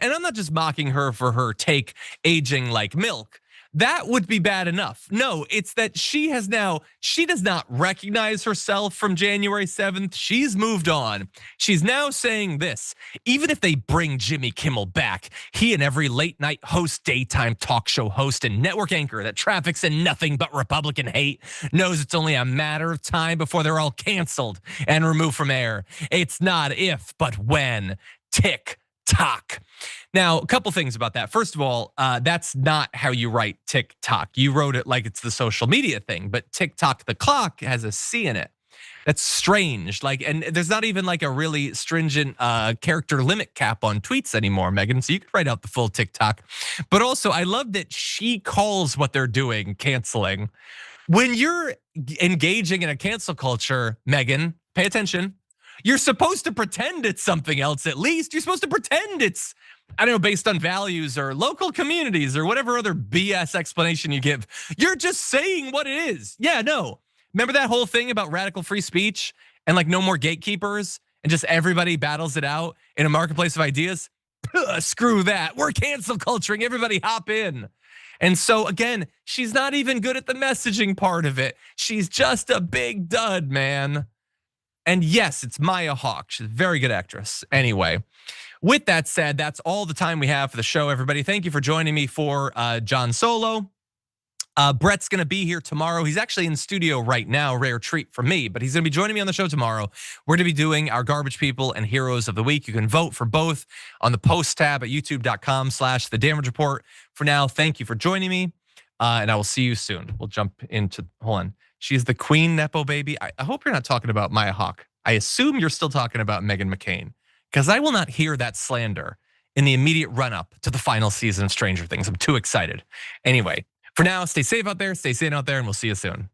and I'm not just mocking her for her take aging like milk. That would be bad enough. No, it's that she does not recognize herself from January 7th. She's moved on. She's now saying this: even if they bring Jimmy Kimmel back, he and every late night host, daytime talk show host, and network anchor that traffics in nothing but Republican hate knows it's only a matter of time before they're all canceled and removed from air. It's not if, but when. Tick tock. Now, a couple things about that. First of all, that's not how you write TikTok. You wrote it like it's the social media thing, but TikTok, the clock, has a C in it. That's strange. And there's not even like a really stringent character limit cap on tweets anymore, Megan. So you could write out the full TikTok. But also, I love that she calls what they're doing canceling. When you're engaging in a cancel culture, Megan, pay attention. You're supposed to pretend it's something else at least. You're supposed to pretend it's, I don't know, based on values or local communities or whatever other BS explanation you give. You're just saying what it is. Yeah, no. Remember that whole thing about radical free speech and like no more gatekeepers and just everybody battles it out in a marketplace of ideas? Screw that. We're cancel culturing. Everybody hop in. And so again, she's not even good at the messaging part of it. She's just a big dud, man. And yes, it's Maya Hawke. She's a very good actress. Anyway, with that said, that's all the time we have for the show, everybody. Thank you for joining me for John Solo. Brett's gonna be here tomorrow. He's actually in studio right now, rare treat for me, but he's gonna be joining me on the show tomorrow. We're gonna be doing our garbage people and heroes of the week. You can vote for both on the post tab at youtube.com/The Damage Report. For now, thank you for joining me, and I will see you soon. We'll jump into, hold on. She's the queen Nepo baby. I hope you're not talking about Maya Hawke. I assume you're still talking about Meghan McCain, because I will not hear that slander in the immediate run up to the final season of Stranger Things. I'm too excited. Anyway, for now, stay safe out there, stay sane out there, and we'll see you soon.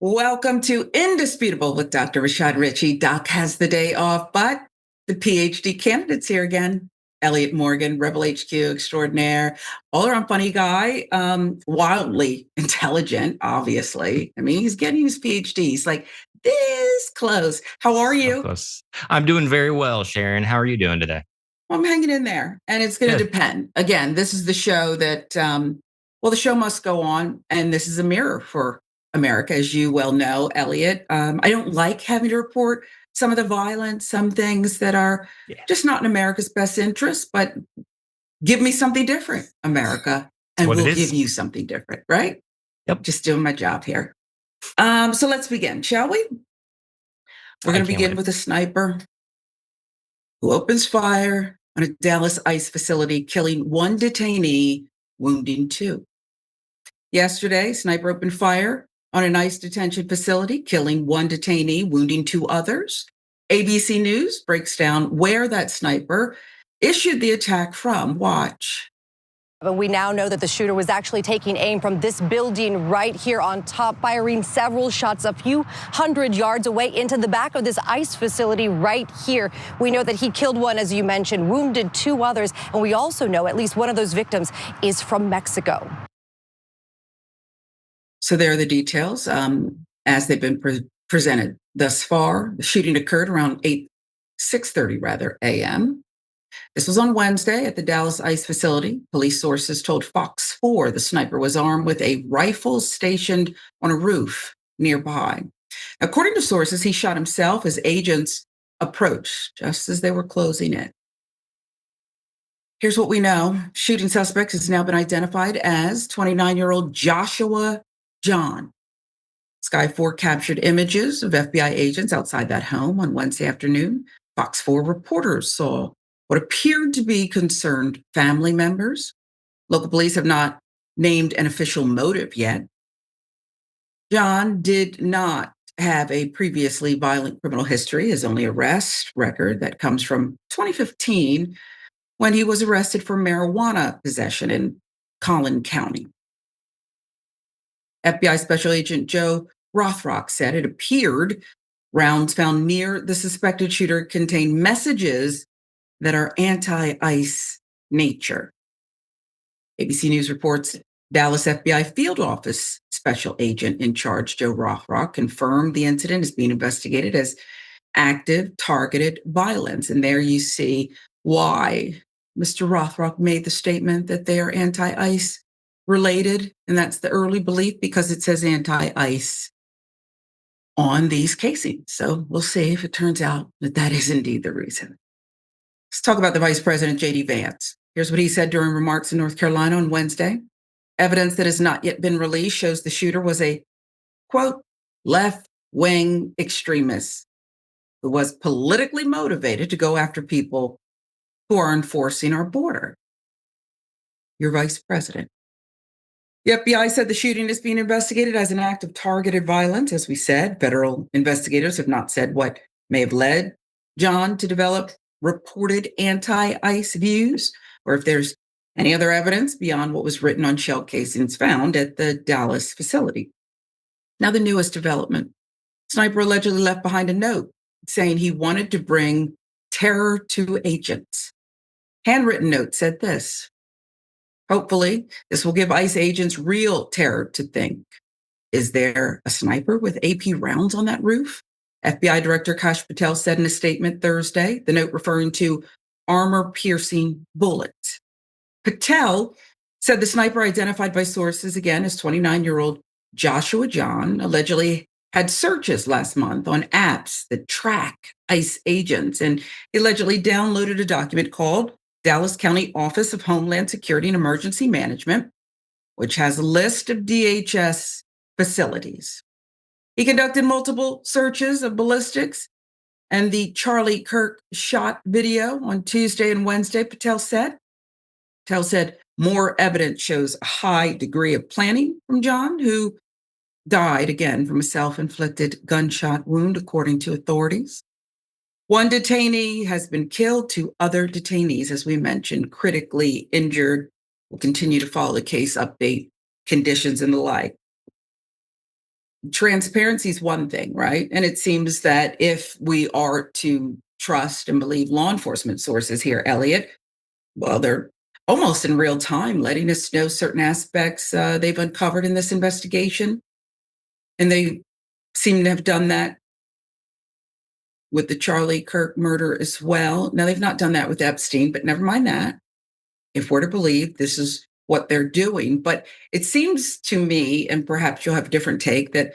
Welcome to Indisputable with Dr. Rashad Ritchie. Doc has the day off, but the PhD candidate's here again. Elliott Morgan, Rebel HQ extraordinaire, all-around funny guy, wildly intelligent, obviously. I mean, he's getting his PhD. He's like this close. How are you? Of course. I'm doing very well, Sharon. How are you doing today? I'm hanging in there, and it's going to Good. depend. Again, this is the show that, the show must go on, and this is a mirror for America, as you well know, Elliot. I don't like having to report some of the violence, some things that are just not in America's best interest, but give me something different, America, and What it we'll is. give you something different, right? Yep. Just doing my job here. So let's begin, shall we? We're going to begin with a sniper who opens fire on a Dallas ICE facility, killing one detainee, wounding two. Yesterday, sniper opened fire on an ICE detention facility, killing one detainee, wounding two others. ABC News breaks down where that sniper issued the attack from. Watch. But we now know that the shooter was actually taking aim from this building right here on top, firing several shots a few hundred yards away into the back of this ICE facility right here. We know that he killed one, as you mentioned, wounded two others, and we also know at least one of those victims is from Mexico. So there are the details as they've been presented thus far. The shooting occurred around 6:30 a.m. This was on Wednesday at the Dallas ICE facility. Police sources told Fox 4 the sniper was armed with a rifle stationed on a roof nearby. According to sources, he shot himself as agents approached just as they were closing in. Here's what we know. Shooting suspect has now been identified as 29-year-old Joshua Jahn. Sky 4 captured images of FBI agents outside that home on Wednesday afternoon. Fox 4 reporters saw what appeared to be concerned family members. Local police have not named an official motive yet. Jahn did not have a previously violent criminal history. His only arrest record that comes from 2015 when he was arrested for marijuana possession in Collin County. FBI Special Agent Joe Rothrock said it appeared rounds found near the suspected shooter contained messages that are anti-ICE nature. ABC News reports Dallas FBI Field Office Special Agent in charge, Joe Rothrock, confirmed the incident is being investigated as active targeted violence. And there you see why Mr. Rothrock made the statement that they are anti-ICE related. And that's the early belief because it says anti-ICE on these casings. So we'll see if it turns out that that is indeed the reason. Let's talk about the Vice President, J.D. Vance. Here's what he said during remarks in North Carolina on Wednesday. Evidence that has not yet been released shows the shooter was a, quote, left-wing extremist who was politically motivated to go after people who are enforcing our border. Your Vice President. The FBI said the shooting is being investigated as an act of targeted violence. As we said, federal investigators have not said what may have led Jahn to develop reported anti-ICE views, or if there's any other evidence beyond what was written on shell casings found at the Dallas facility. Now, the newest development. Sniper allegedly left behind a note saying he wanted to bring terror to agents. Handwritten note said this: hopefully, this will give ICE agents real terror to think. Is there a sniper with AP rounds on that roof? FBI Director Kash Patel said in a statement Thursday, the note referring to armor-piercing bullets. Patel said the sniper identified by sources, again, as 29-year-old Joshua Jahn, allegedly had searches last month on apps that track ICE agents, and he allegedly downloaded a document called Dallas County Office of Homeland Security and Emergency Management, which has a list of DHS facilities. He conducted multiple searches of ballistics and the Charlie Kirk shot video on Tuesday and Wednesday, Patel said. Patel said more evidence shows a high degree of planning from Jahn, who died again from a self-inflicted gunshot wound, according to authorities. One detainee has been killed. Two other detainees, as we mentioned, critically injured. We'll continue to follow the case, update conditions and the like. transparency is one thing, right? And it seems that if we are to trust and believe law enforcement sources here, Elliott, well, they're almost in real time letting us know certain aspects they've uncovered in this investigation. And they seem to have done that with the Charlie Kirk murder as well. Now, they've not done that with Epstein, but never mind that. If we're to believe this is what they're doing. But it seems to me, and perhaps you'll have a different take, that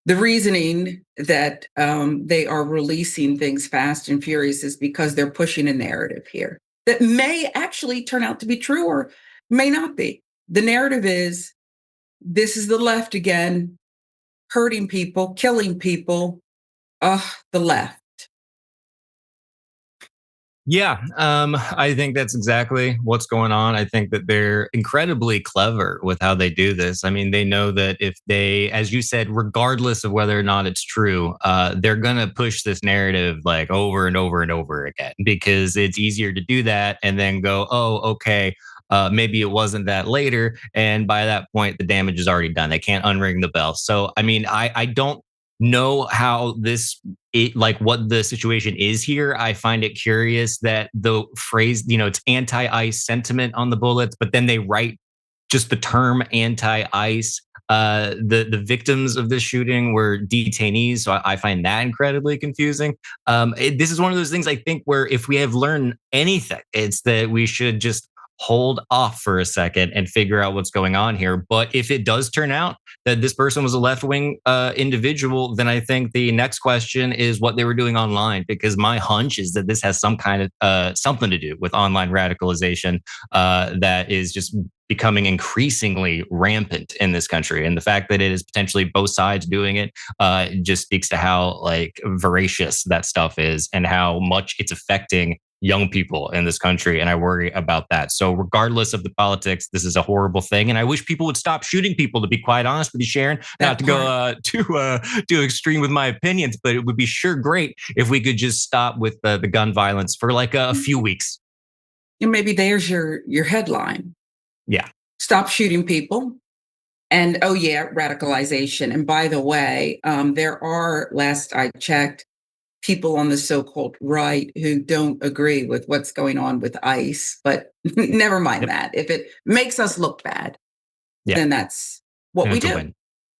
the reasoning that they are releasing things fast and furious is because they're pushing a narrative here that may actually turn out to be true or may not be. The narrative is this is the left again, hurting people, killing people. The left. Yeah, I think that's exactly what's going on. I think that they're incredibly clever with how they do this. I mean, they know that if they, as you said, regardless of whether or not it's true, they're going to push this narrative like over and over and over again because it's easier to do that and then go, oh, okay. Maybe it wasn't that later. And by that point, the damage is already done. They can't unring the bell. So, I mean, I don't know how like what the situation is here. I find it curious that the phrase, it's anti-ICE sentiment on the bullets, but then they write just the term anti-ICE. The victims of this shooting were detainees, so I find that incredibly confusing. This is one of those things I think where if we have learned anything, it's that we should just hold off for a second and figure out what's going on here. But if it does turn out that this person was a left-wing individual, then I think the next question is what they were doing online, because my hunch is that this has some kind of something to do with online radicalization that is just becoming increasingly rampant in this country. And the fact that it is potentially both sides doing it just speaks to how like voracious that stuff is and how much it's affecting young people in this country. And I worry about that. So regardless of the politics, this is a horrible thing. And I wish people would stop shooting people, to be quite honest with you, Sharon, not to go too extreme with my opinions, but it would be sure great if we could just stop with the gun violence for like a few weeks. And maybe there's your headline. Yeah. Stop shooting people. And oh yeah, radicalization. And by the way, there are, last I checked, people on the so-called right who don't agree with what's going on with ICE, but never mind that. If it makes us look bad, then that's what we do.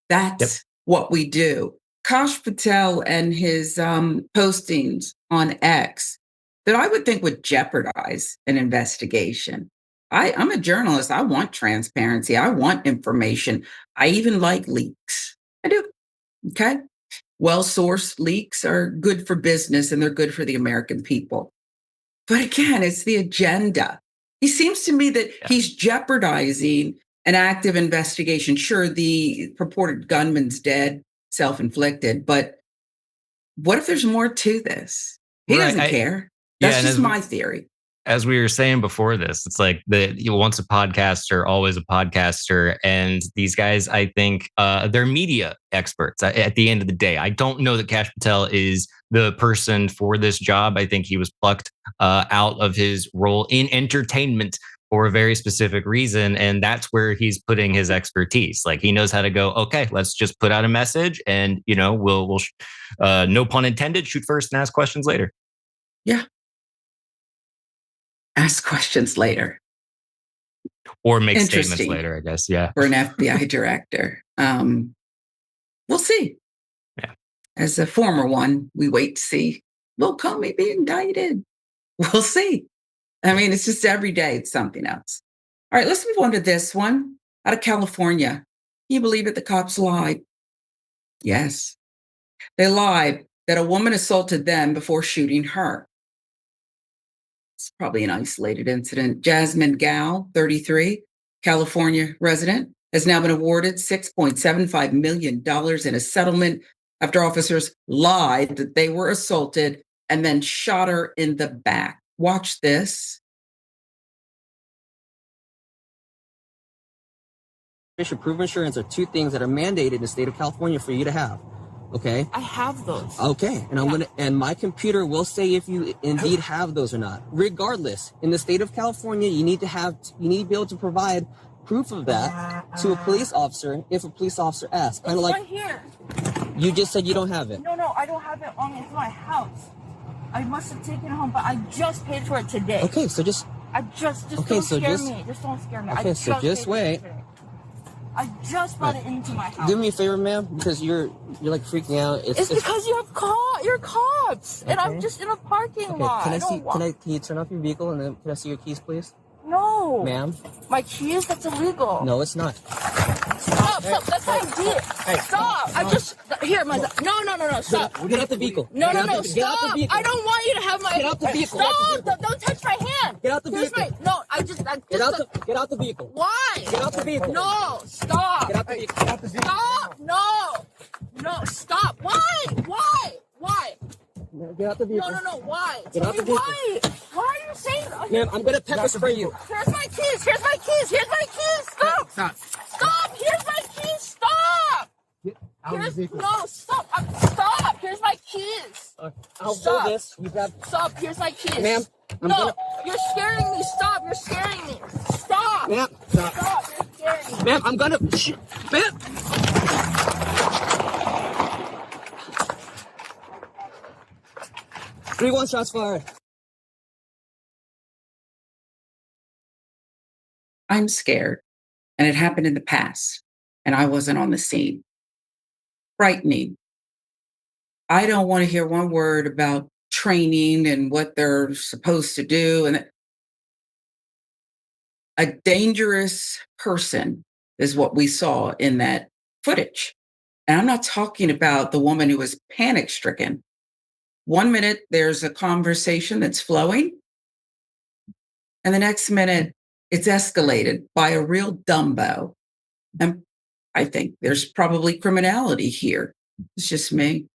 That's what we do. Kash Patel and his postings on X that I would think would jeopardize an investigation. I'm a journalist. I want transparency. I want information. I even like leaks. I do. Okay. Well-sourced leaks are good for business and they're good for the American people. But again, it's the agenda. He seems to me that he's jeopardizing an active investigation. Sure, the purported gunman's dead, self-inflicted, but what if there's more to this? He doesn't care. That's just my theory. As we were saying before this, it's like once a podcaster, always a podcaster. And these guys, I think they're media experts at the end of the day. I don't know that Kash Patel is the person for this job. I think he was plucked out of his role in entertainment for a very specific reason. And that's where he's putting his expertise. Like he knows how to go, okay, let's just put out a message and, we'll no pun intended, shoot first and ask questions later. Yeah. Ask questions later. Or make statements later, I guess. Yeah. For an FBI director. We'll see. Yeah. As a former one, we wait to see Will Comey be indicted. We'll see. I mean, it's just every day it's something else. All right, let's move on to this one. Out of California. Can you believe it? The cops lied. Yes. They lied that a woman assaulted them before shooting her. It's probably an isolated incident. Jasmine Gao, 33, California resident, has now been awarded $6.75 million in a settlement after officers lied that they were assaulted and then shot her in the back. Watch this. Proof insurance are two things that are mandated in the state of California for you to have. Okay. I have those. Okay. And and my computer will say if you indeed have those or not. Regardless, in the state of California, you need to be able to provide proof of that to a police officer if a police officer asks. Kind of like right here. You just said you don't have it. No, I don't have it on me. It's my house. I must have taken it home, but I just paid for it today. Okay, so just okay, don't scare me. Just don't scare me. Okay, so just wait. I just brought it into my house. Do me a favor, ma'am, because you're like freaking out. It's because you're cops, and I'm just in a parking lot. Can you turn off your vehicle and then can I see your keys, please? No. Ma'am? My keys? That's illegal. No, it's not. Stop. That's what I did. Stop. I just... Here, no. Stop. Get out the vehicle. No. Stop. I don't want you to have my... Get out the vehicle. Stop. Don't touch my hand. Get out the vehicle. Get out the vehicle. Why? Get out the vehicle. No. Stop. Get out the vehicle. Get out the vehicle. Stop. No. Stop. Why? Get out the vehicle. No. Why? Get out the vehicle. Why are you saying that? Ma'am, I'm gonna pepper spray you. Here's my keys. Stop. Here's my keys. Stop. No, stop. Stop. Here's my keys. I'll Stop. do this. Stop. Here's my keys. Ma'am, you're scaring me. Stop. You're scaring me. Stop. Ma'am, stop. You're scaring me. Ma'am, I'm gonna... Ma'am! 3-1 shots fired. I'm scared, and it happened in the past, and I wasn't on the scene. Frightening. I don't want to hear one word about training and what they're supposed to do. And a dangerous person is what we saw in that footage. And I'm not talking about the woman who was panic stricken. 1 minute, there's a conversation that's flowing. And the next minute, it's escalated by a real Dumbo. And I think there's probably criminality here. It's just me.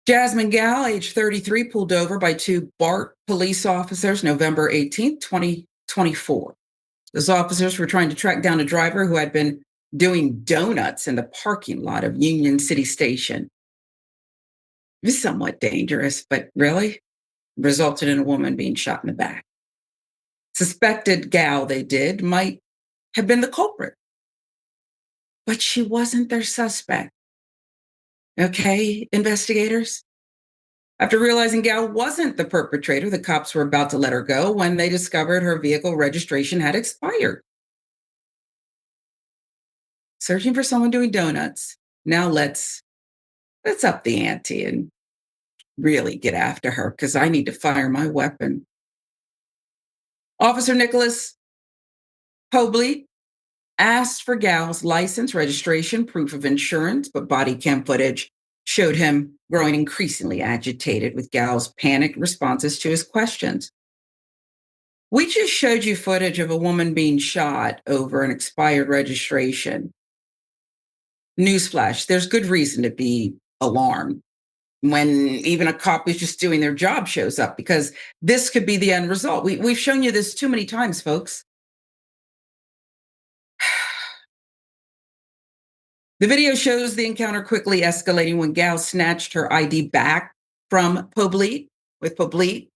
Jasmine Gal, age 33, pulled over by 2 BART police officers November 18th, 2024. Those officers were trying to track down a driver who had been doing donuts in the parking lot of Union City Station. It was somewhat dangerous, but really resulted in a woman being shot in the back. Suspected Gal, they did, might have been the culprit, but she wasn't their suspect. Okay, investigators? After realizing Gal wasn't the perpetrator, the cops were about to let her go when they discovered her vehicle registration had expired. Searching for someone doing donuts. Now let's up the ante and really get after her, because I need to fire my weapon. Officer Nicholas Hobley asked for Gal's license, registration, proof of insurance, but body cam footage showed him growing increasingly agitated with Gal's panicked responses to his questions. We just showed you footage of a woman being shot over an expired registration. Newsflash, there's good reason to be alarmed when even a cop who's just doing their job shows up, because this could be the end result. We've shown you this too many times, folks. The video shows the encounter quickly escalating when Gal snatched her ID back from Poblit, with Poblit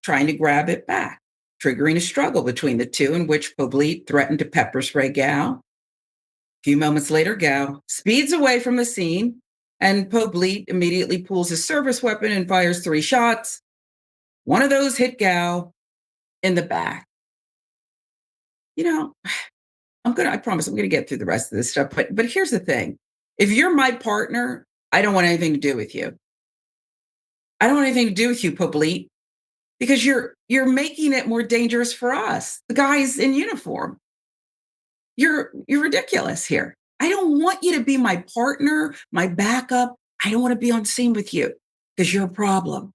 trying to grab it back, triggering a struggle between the two in which Poblit threatened to pepper spray Gal. A few moments later, Gal speeds away from the scene, and Poblit immediately pulls his service weapon and fires 3 shots. One of those hit Gal in the back. You know, I promise I'm gonna get through the rest of this stuff, but here's the thing. If you're my partner, I don't want anything to do with you. I don't want anything to do with you, Poblit, because you're making it more dangerous for us, the guys in uniform. You're ridiculous here. I don't want you to be my partner, my backup. I don't want to be on scene with you because you're a problem.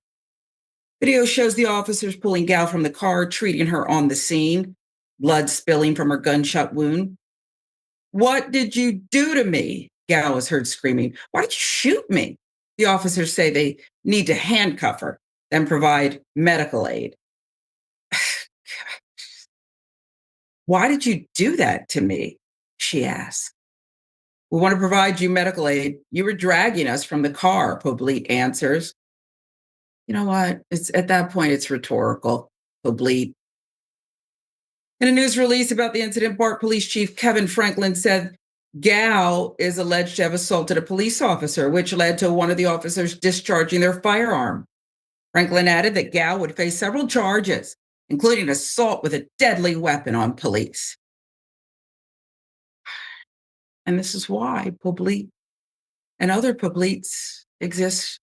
Video shows the officers pulling Gal from the car, treating her on the scene, blood spilling from her gunshot wound. What did you do to me? Gal was heard screaming. Why did you shoot me? The officers say they need to handcuff her, then provide medical aid. Why did you do that to me? She asked. We want to provide you medical aid. You were dragging us from the car, Poblit answers. You know what? At that point, it's rhetorical, Poblit. In a news release about the incident, BART Police Chief Kevin Franklin said Gal is alleged to have assaulted a police officer, which led to one of the officers discharging their firearm. Franklin added that Gal would face several charges, including assault with a deadly weapon on police. And this is why public and other publics exist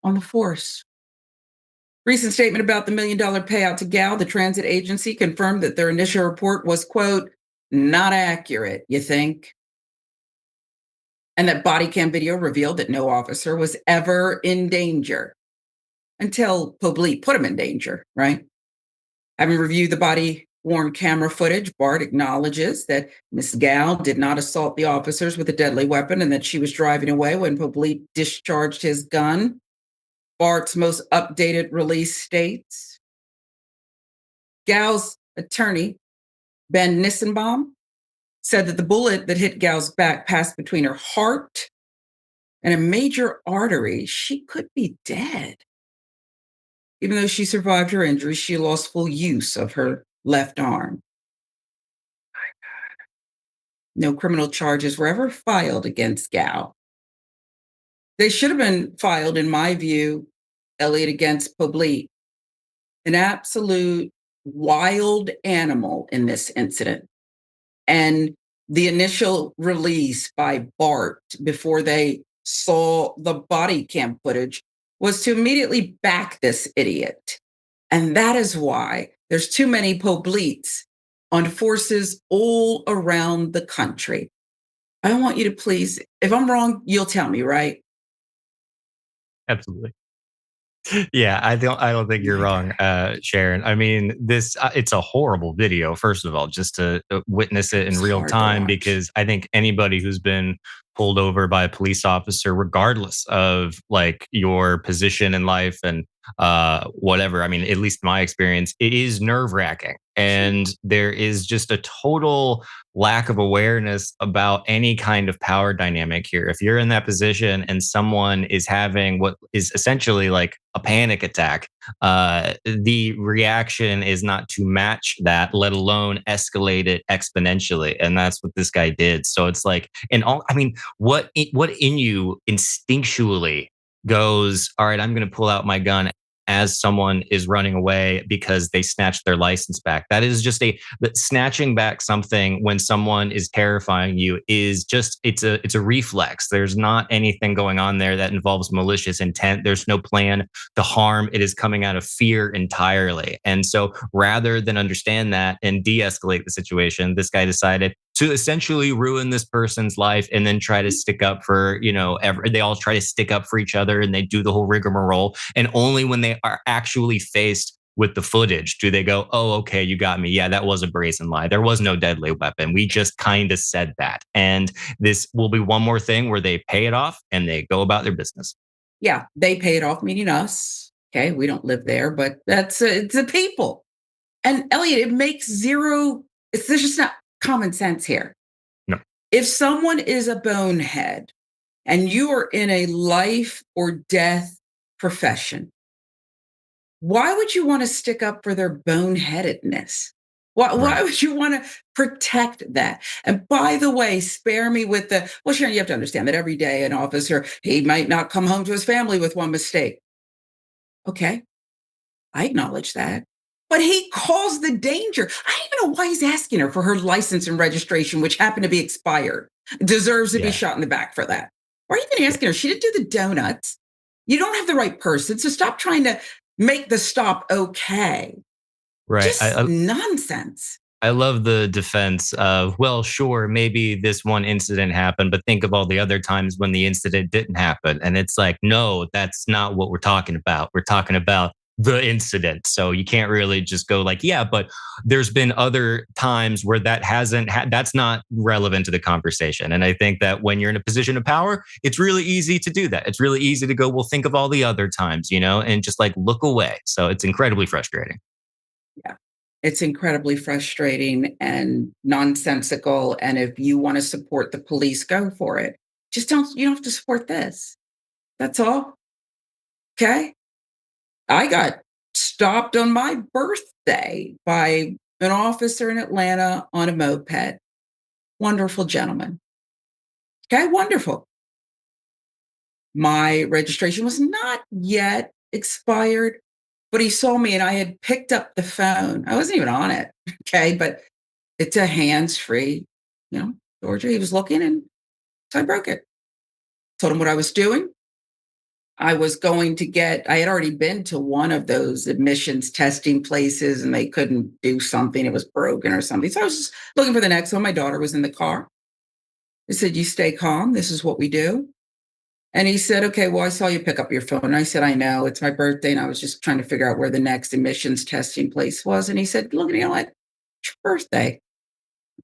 on the force. Recent statement about the $1 million payout to Gal, the transit agency confirmed that their initial report was, quote, not accurate, you think? And that body cam video revealed that no officer was ever in danger until Public put him in danger, right? Having reviewed the body worn camera footage, BART acknowledges that Miss Gal did not assault the officers with a deadly weapon and that she was driving away when Public discharged his gun. BART's most updated release states Gal's attorney, Ben Nissenbaum, said that the bullet that hit Gal's back passed between her heart and a major artery. She could be dead. Even though she survived her injuries, she lost full use of her left arm. My God. No criminal charges were ever filed against Gal. They should have been filed, in my view, Elliott, against Public, an absolute wild animal in this incident. And the initial release by BART before they saw the body cam footage was to immediately back this idiot. And that is why there's too many Publics on forces all around the country. I want you to please, if I'm wrong, you'll tell me, right? Absolutely. Yeah, I don't think you're wrong, Sharon. I mean, this it's a horrible video, first of all, just to witness it in It's real hard to time, watch. because I think anybody who's been pulled over by a police officer, regardless of like your position in life and whatever, I mean, at least my experience, it is nerve-wracking. And there is just a total lack of awareness about any kind of power dynamic here. If you're in that position and someone is having what is essentially like a panic attack, the reaction is not to match that, let alone escalate it exponentially. And that's what this guy did. So it's like, and all, I mean, what in you instinctually goes, all right, I'm going to pull out my gun as someone is running away because they snatched their license back. That is just but snatching back something when someone is terrifying you is just, it's a reflex. There's not anything going on there that involves malicious intent. There's no plan to harm. It is coming out of fear entirely. And so rather than understand that and de-escalate the situation, this guy decided to essentially ruin this person's life and then try to stick up for, they all try to stick up for each other and they do the whole rigmarole. And only when they are actually faced with the footage do they go, oh, okay, you got me. Yeah, that was a brazen lie. There was no deadly weapon. We just kind of said that. And this will be one more thing where they pay it off and they go about their business. Yeah, they pay it off, meaning us. Okay, we don't live there, but it's the people. And Elliott, it makes there's just not common sense here. No. If someone is a bonehead and you are in a life or death profession, why would you want to stick up for their boneheadedness? Why would you want to protect that? And by the way, spare me with Sharon, you have to understand that every day an officer, he might not come home to his family with one mistake. Okay, I acknowledge that. But he caused the danger. I don't even know why he's asking her for her license and registration, which happened to be expired. Deserves to be shot in the back for that. Why are you even asking her? She didn't do the donuts. You don't have the right person. So stop trying to make the stop okay. Right. Just nonsense. I love the defense of, well, sure, maybe this one incident happened, but think of all the other times when the incident didn't happen. And it's like, no, that's not what we're talking about. We're talking about the incident. So you can't really just go like, yeah, but there's been other times where that that's not relevant to the conversation. And I think that when you're in a position of power, it's really easy to do that. It's really easy to go, well, think of all the other times, and just like look away. So it's incredibly frustrating. Yeah. It's incredibly frustrating and nonsensical. And if you want to support the police, go for it. You don't have to support this. That's all. Okay. I got stopped on my birthday by an officer in Atlanta on a moped. Wonderful gentleman. Okay, wonderful. My registration was not yet expired, but he saw me and I had picked up the phone. I wasn't even on it. Okay, but it's a hands-free, Georgia. He was looking and so I broke it. Told him what I was doing. I had already been to one of those admissions testing places and they couldn't do something. It was broken or something. So I was just looking for the next one. My daughter was in the car. I said, you stay calm. This is what we do. And he said, okay, well, I saw you pick up your phone. And I said, I know, it's my birthday. And I was just trying to figure out where the next admissions testing place was. And he said, look at me, like, it's your birthday.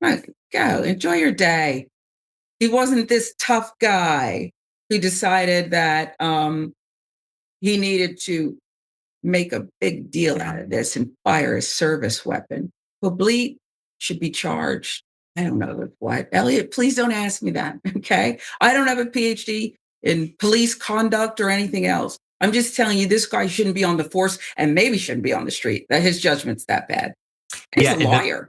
I'm like, go, enjoy your day. He wasn't this tough guy who decided that he needed to make a big deal out of this and fire a service weapon. Publique should be charged. I don't know with what. Elliott, please don't ask me that, okay? I don't have a PhD in police conduct or anything else. I'm just telling you, this guy shouldn't be on the force and maybe shouldn't be on the street. That his judgment's that bad. He's a lawyer.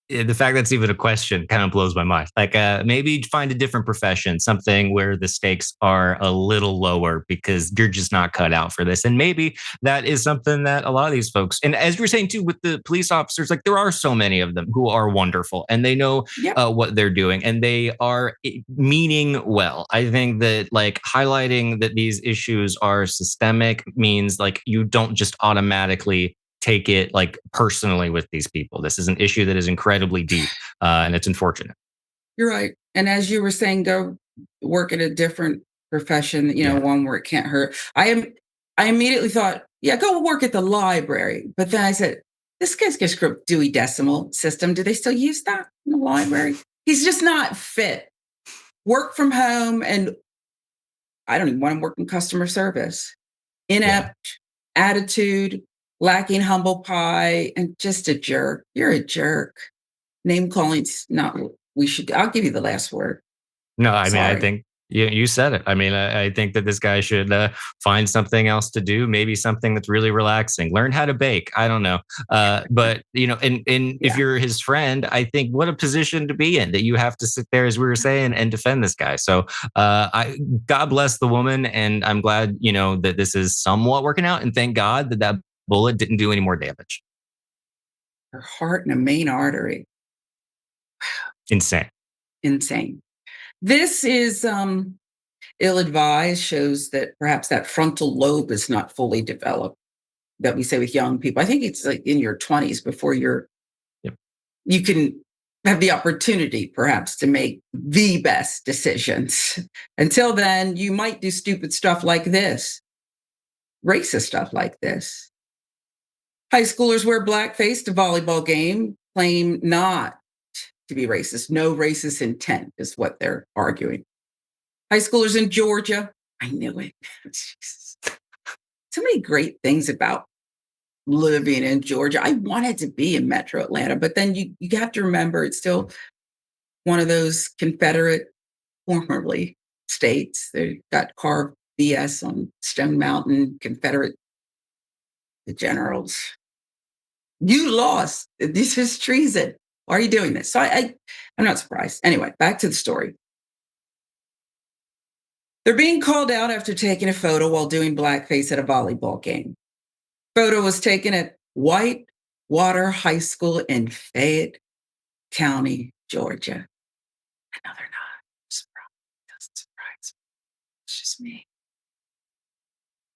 The fact that's even a question kind of blows my mind. Like, maybe find a different profession, something where the stakes are a little lower because you're just not cut out for this. And maybe that is something that a lot of these folks, and as you're saying too, with the police officers, like there are so many of them who are wonderful and they know what they're doing and they are meaning well. I think that like highlighting that these issues are systemic means like you don't just automatically take it like personally with these people. This is an issue that is incredibly deep, and it's unfortunate. You're right. And as you were saying, go work in a different profession, one where it can't hurt. I immediately thought, go work at the library. But then I said, this guy's going to screw up Dewey Decimal System. Do they still use that in the library? He's just not fit. Work from home, and I don't even want to work in customer service. Inept attitude, lacking humble pie, and just a jerk. You're a jerk. Name calling's not what we should. I'll give you the last word. No, I mean, I think you said it. I mean, I think that this guy should find something else to do, maybe something that's really relaxing. Learn how to bake. I don't know. But, if you're his friend, I think what a position to be in that you have to sit there, as we were saying, and defend this guy. So God bless the woman. And I'm glad, that this is somewhat working out. And thank God that bullet didn't do any more damage. Her heart and a main artery. Insane. This is ill-advised, shows that perhaps that frontal lobe is not fully developed, that we say with young people. I think it's like in your 20s before you can have the opportunity perhaps to make the best decisions. Until then, you might do stupid stuff like this, racist stuff like this. High schoolers wear blackface to volleyball game, claim not to be racist. No racist intent is what they're arguing. High schoolers in Georgia, I knew it. So many great things about living in Georgia. I wanted to be in Metro Atlanta, but then you have to remember it's still one of those Confederate, formerly states. They got carved BS on Stone Mountain, Confederate, the generals. You lost. This is treason. Why are you doing this? So I'm not surprised. Anyway, back to the story. They're being called out after taking a photo while doing blackface at a volleyball game. Photo was taken at Whitewater High School in Fayette County, Georgia. I know they're not. Doesn't surprise me. It's just me.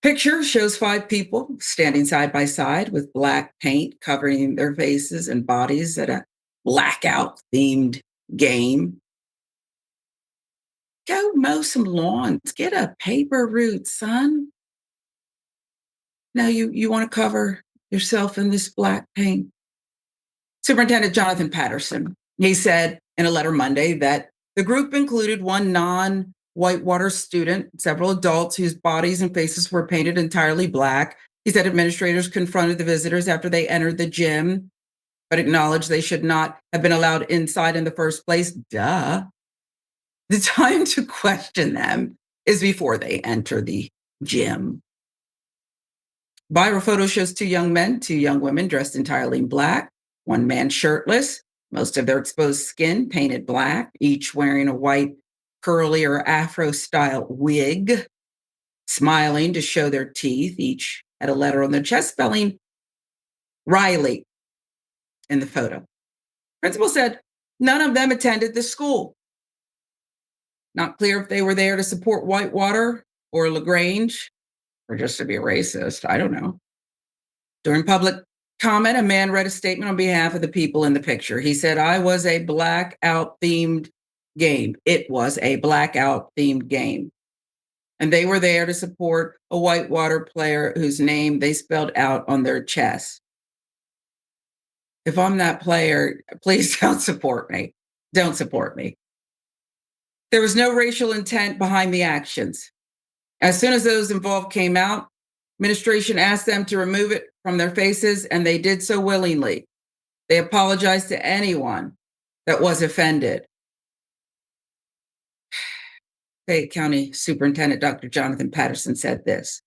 Picture shows 5 people standing side by side with black paint covering their faces and bodies at a blackout-themed game. Go mow some lawns. Get a paper route, son. Now you want to cover yourself in this black paint. Superintendent Jonathan Patterson, he said in a letter Monday that the group included one non-Whitewater student, several adults whose bodies and faces were painted entirely black. He said administrators confronted the visitors after they entered the gym, but acknowledged they should not have been allowed inside in the first place. Duh. The time to question them is before they enter the gym. Viral photo shows 2 young men, 2 young women dressed entirely in black, One man shirtless, most of their exposed skin painted black, each wearing a white curly or Afro style wig, smiling to show their teeth. Each had a letter on their chest spelling Riley in the photo. Principal said none of them attended the school. Not clear if they were there to support Whitewater or LaGrange or just to be a racist. I don't know. During public comment, a man read a statement on behalf of the people in the picture. He said, I was a blackout themed game. It was a blackout themed game. And they were there to support a Whitewater player whose name they spelled out on their chest. If I'm that player, please don't support me. Don't support me. There was no racial intent behind the actions. As soon as those involved came out, administration asked them to remove it from their faces, and they did so willingly. They apologized to anyone that was offended. Fayette County Superintendent Dr. Jonathan Patterson said this.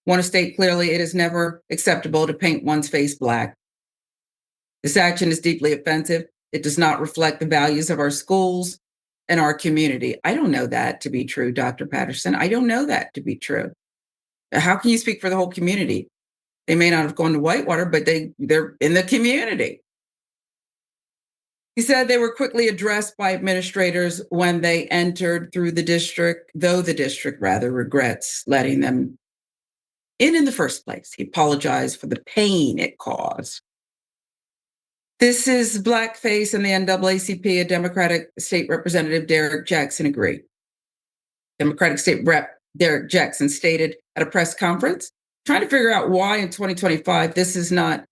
Want to state clearly, it is never acceptable to paint one's face black. This action is deeply offensive. It does not reflect the values of our schools and our community. I don't know that to be true, Dr. Patterson. I don't know that to be true. How can you speak for the whole community? They may not have gone to Whitewater, but they're in the community. He said they were quickly addressed by administrators when they entered through the district, though the district rather regrets letting them in the first place. He apologized for the pain it caused. This is blackface, and the NAACP, a Democratic State Representative Derek Jackson agreed. Democratic State Rep Derek Jackson stated at a press conference, trying to figure out why in 2025 this is not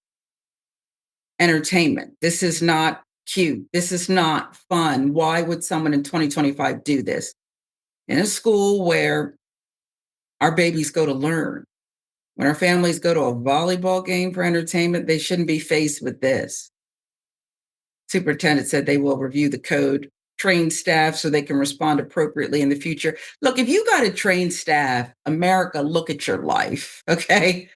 entertainment. This is not cute. This is not fun. Why would someone in 2025 do this? In a school where our babies go to learn, when our families go to a volleyball game for entertainment, they shouldn't be faced with this. Superintendent said they will review the code, train staff so they can respond appropriately in the future. Look, if you got to train staff, America, look at your life, okay?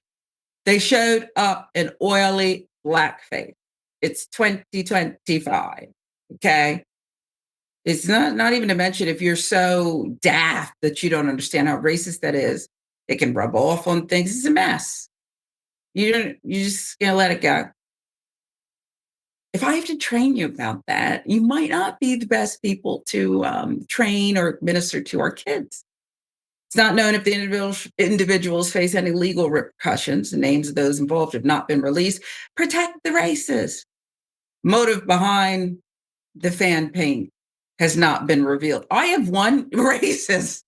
They showed up in oily blackface. It's 2025, okay? It's not even to mention if you're so daft that you don't understand how racist that is, it can rub off on things. It's a mess. You just gonna let it go. If I have to train you about that, you might not be the best people to train or administer to our kids. It's not known if the individuals face any legal repercussions. The names of those involved have not been released. Protect the racists. Motive behind the fan paint has not been revealed. I have one racist,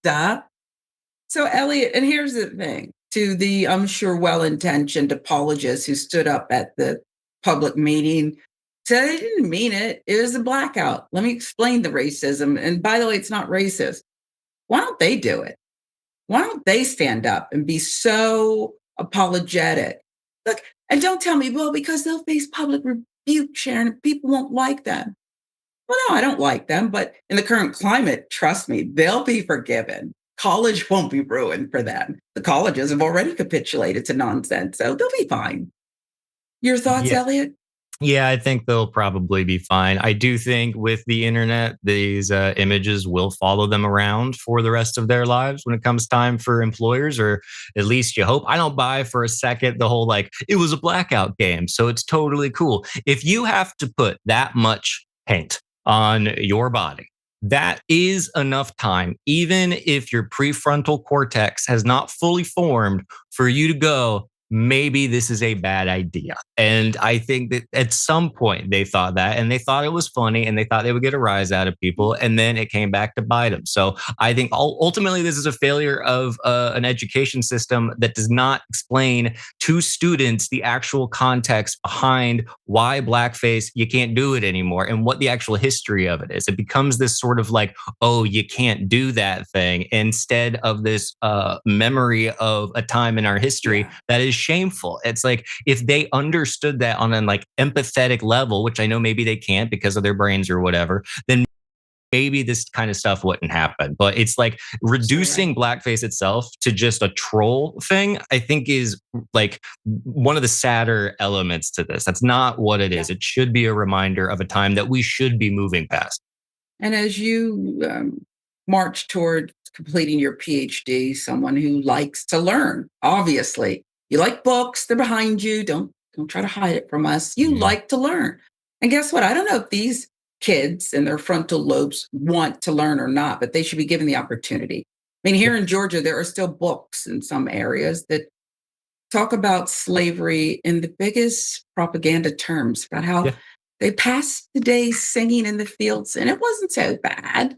So Elliott, and here's the thing, to the, I'm sure, well-intentioned apologists who stood up at the public meeting, said they didn't mean it. It was a blackout. Let me explain the racism. And by the way, it's not racist. Why don't they do it? Why don't they stand up and be so apologetic? Look, and don't tell me, well, because they'll face public rebuke, Sharon, and people won't like them. Well, no, I don't like them, but in the current climate, trust me, they'll be forgiven. College won't be ruined for them. The colleges have already capitulated to nonsense, so they'll be fine. Your thoughts, Elliott? Yeah, I think they'll probably be fine. I do think with the internet, these images will follow them around for the rest of their lives when it comes time for employers, or at least you hope. I don't buy for a second the whole like, it was a blackout game, so it's totally cool. If you have to put that much paint on your body, that is enough time, even if your prefrontal cortex has not fully formed, for you to go, maybe this is a bad idea. And I think that at some point they thought that, and they thought it was funny, and they thought they would get a rise out of people. And then it came back to bite them. So I think ultimately this is a failure of an education system that does not explain to students the actual context behind why blackface, you can't do it anymore, and what the actual history of it is. It becomes this sort of like, oh, you can't do that thing, instead of this memory of a time in our history that is shameful. It's like, if they understood that on a like empathetic level, which I know maybe they can't because of their brains or whatever, then maybe this kind of stuff wouldn't happen. But it's like reducing blackface itself to just a troll thing, I think is like one of the sadder elements to this. That's not what it is. It should be a reminder of a time that we should be moving past. And as you march toward completing your PhD, someone who likes to learn, obviously, you like books, they're behind you. Don't try to hide it from us. You like to learn. And guess what? I don't know if these kids and their frontal lobes want to learn or not, but they should be given the opportunity. I mean, here in Georgia, there are still books in some areas that talk about slavery in the biggest propaganda terms, about how they passed the day singing in the fields, and it wasn't so bad.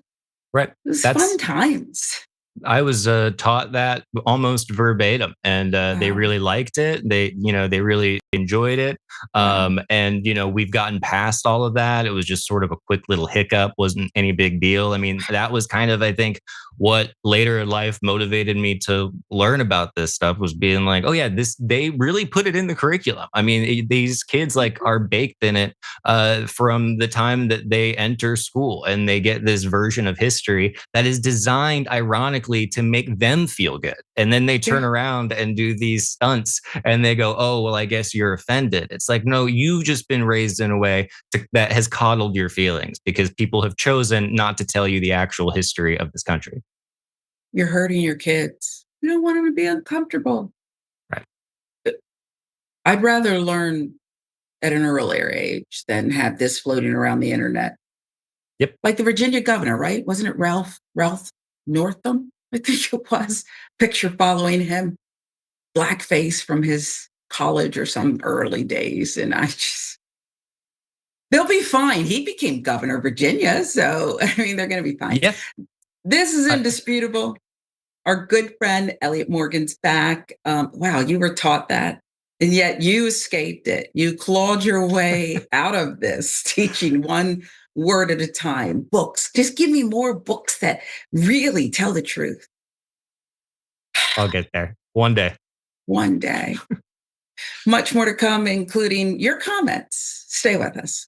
Right. It was fun times. I was taught that almost verbatim, and they really liked it. They really enjoyed it. And we've gotten past all of that. It was just sort of a quick little hiccup, wasn't any big deal. I mean, that was kind of, I think, what later in life motivated me to learn about this stuff, was being like, oh yeah, they really put it in the curriculum. I mean, these kids like are baked in it from the time that they enter school, and they get this version of history that is designed, ironically, to make them feel good. And then they turn around and do these stunts, and they go, oh, well, I guess you're offended. It's like, no, you've just been raised in a way that has coddled your feelings, because people have chosen not to tell you the actual history of this country. You're hurting your kids. You don't want them to be uncomfortable. Right. I'd rather learn at an earlier age than have this floating around the internet. Yep. Like the Virginia governor, right? Wasn't it Ralph Northam? I think it was. Picture following him, blackface from his college or some early days. And they'll be fine. He became governor of Virginia. So, I mean, they're going to be fine. Yeah. This is indisputable. Our good friend, Elliott Morgan's back. Wow, you were taught that. And yet you escaped it. You clawed your way out of this, teaching one word at a time. Books. Just give me more books that really tell the truth. I'll get there one day. One day. Much more to come, including your comments. Stay with us.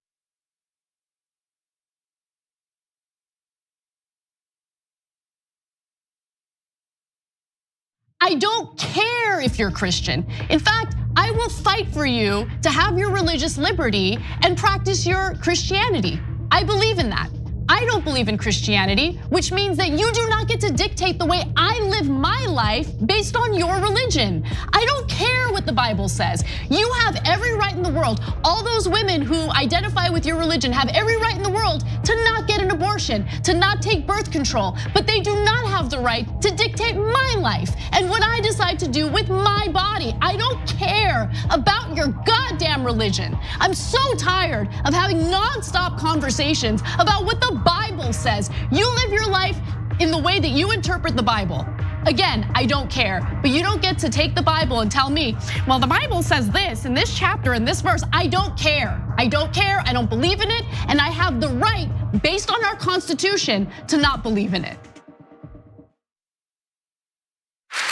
I don't care if you're Christian. In fact, I will fight for you to have your religious liberty and practice your Christianity. I believe in that. I don't believe in Christianity, which means that you do not get to dictate the way I live my life based on your religion. I don't care what the Bible says. You have every right in the world. All those women who identify with your religion have every right in the world to not get an abortion, to not take birth control, but they do not have the right to dictate my life and what I decide to do with my body. I don't care about your goddamn religion. I'm so tired of having nonstop conversations about what the Bible says. You live your life in the way that you interpret the Bible. Again, I don't care, but you don't get to take the Bible and tell me, well, the Bible says this in this chapter, in this verse. I don't care. I don't care. I don't believe in it. And I have the right, based on our Constitution, to not believe in it.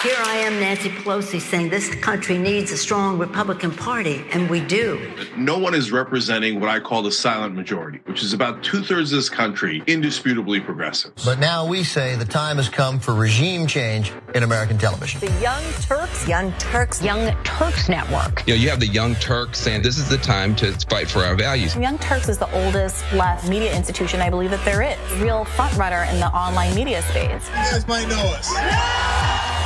Here I am, Nancy Pelosi, saying this country needs a strong Republican Party, and we do. No one is representing what I call the silent majority, which is about 2/3 of this country, indisputably progressive. But now we say the time has come for regime change in American television. The Young Turks Network. You have the Young Turks saying this is the time to fight for our values. Young Turks is the oldest left media institution I believe that there is. Real front runner in the online media space. You guys might know us.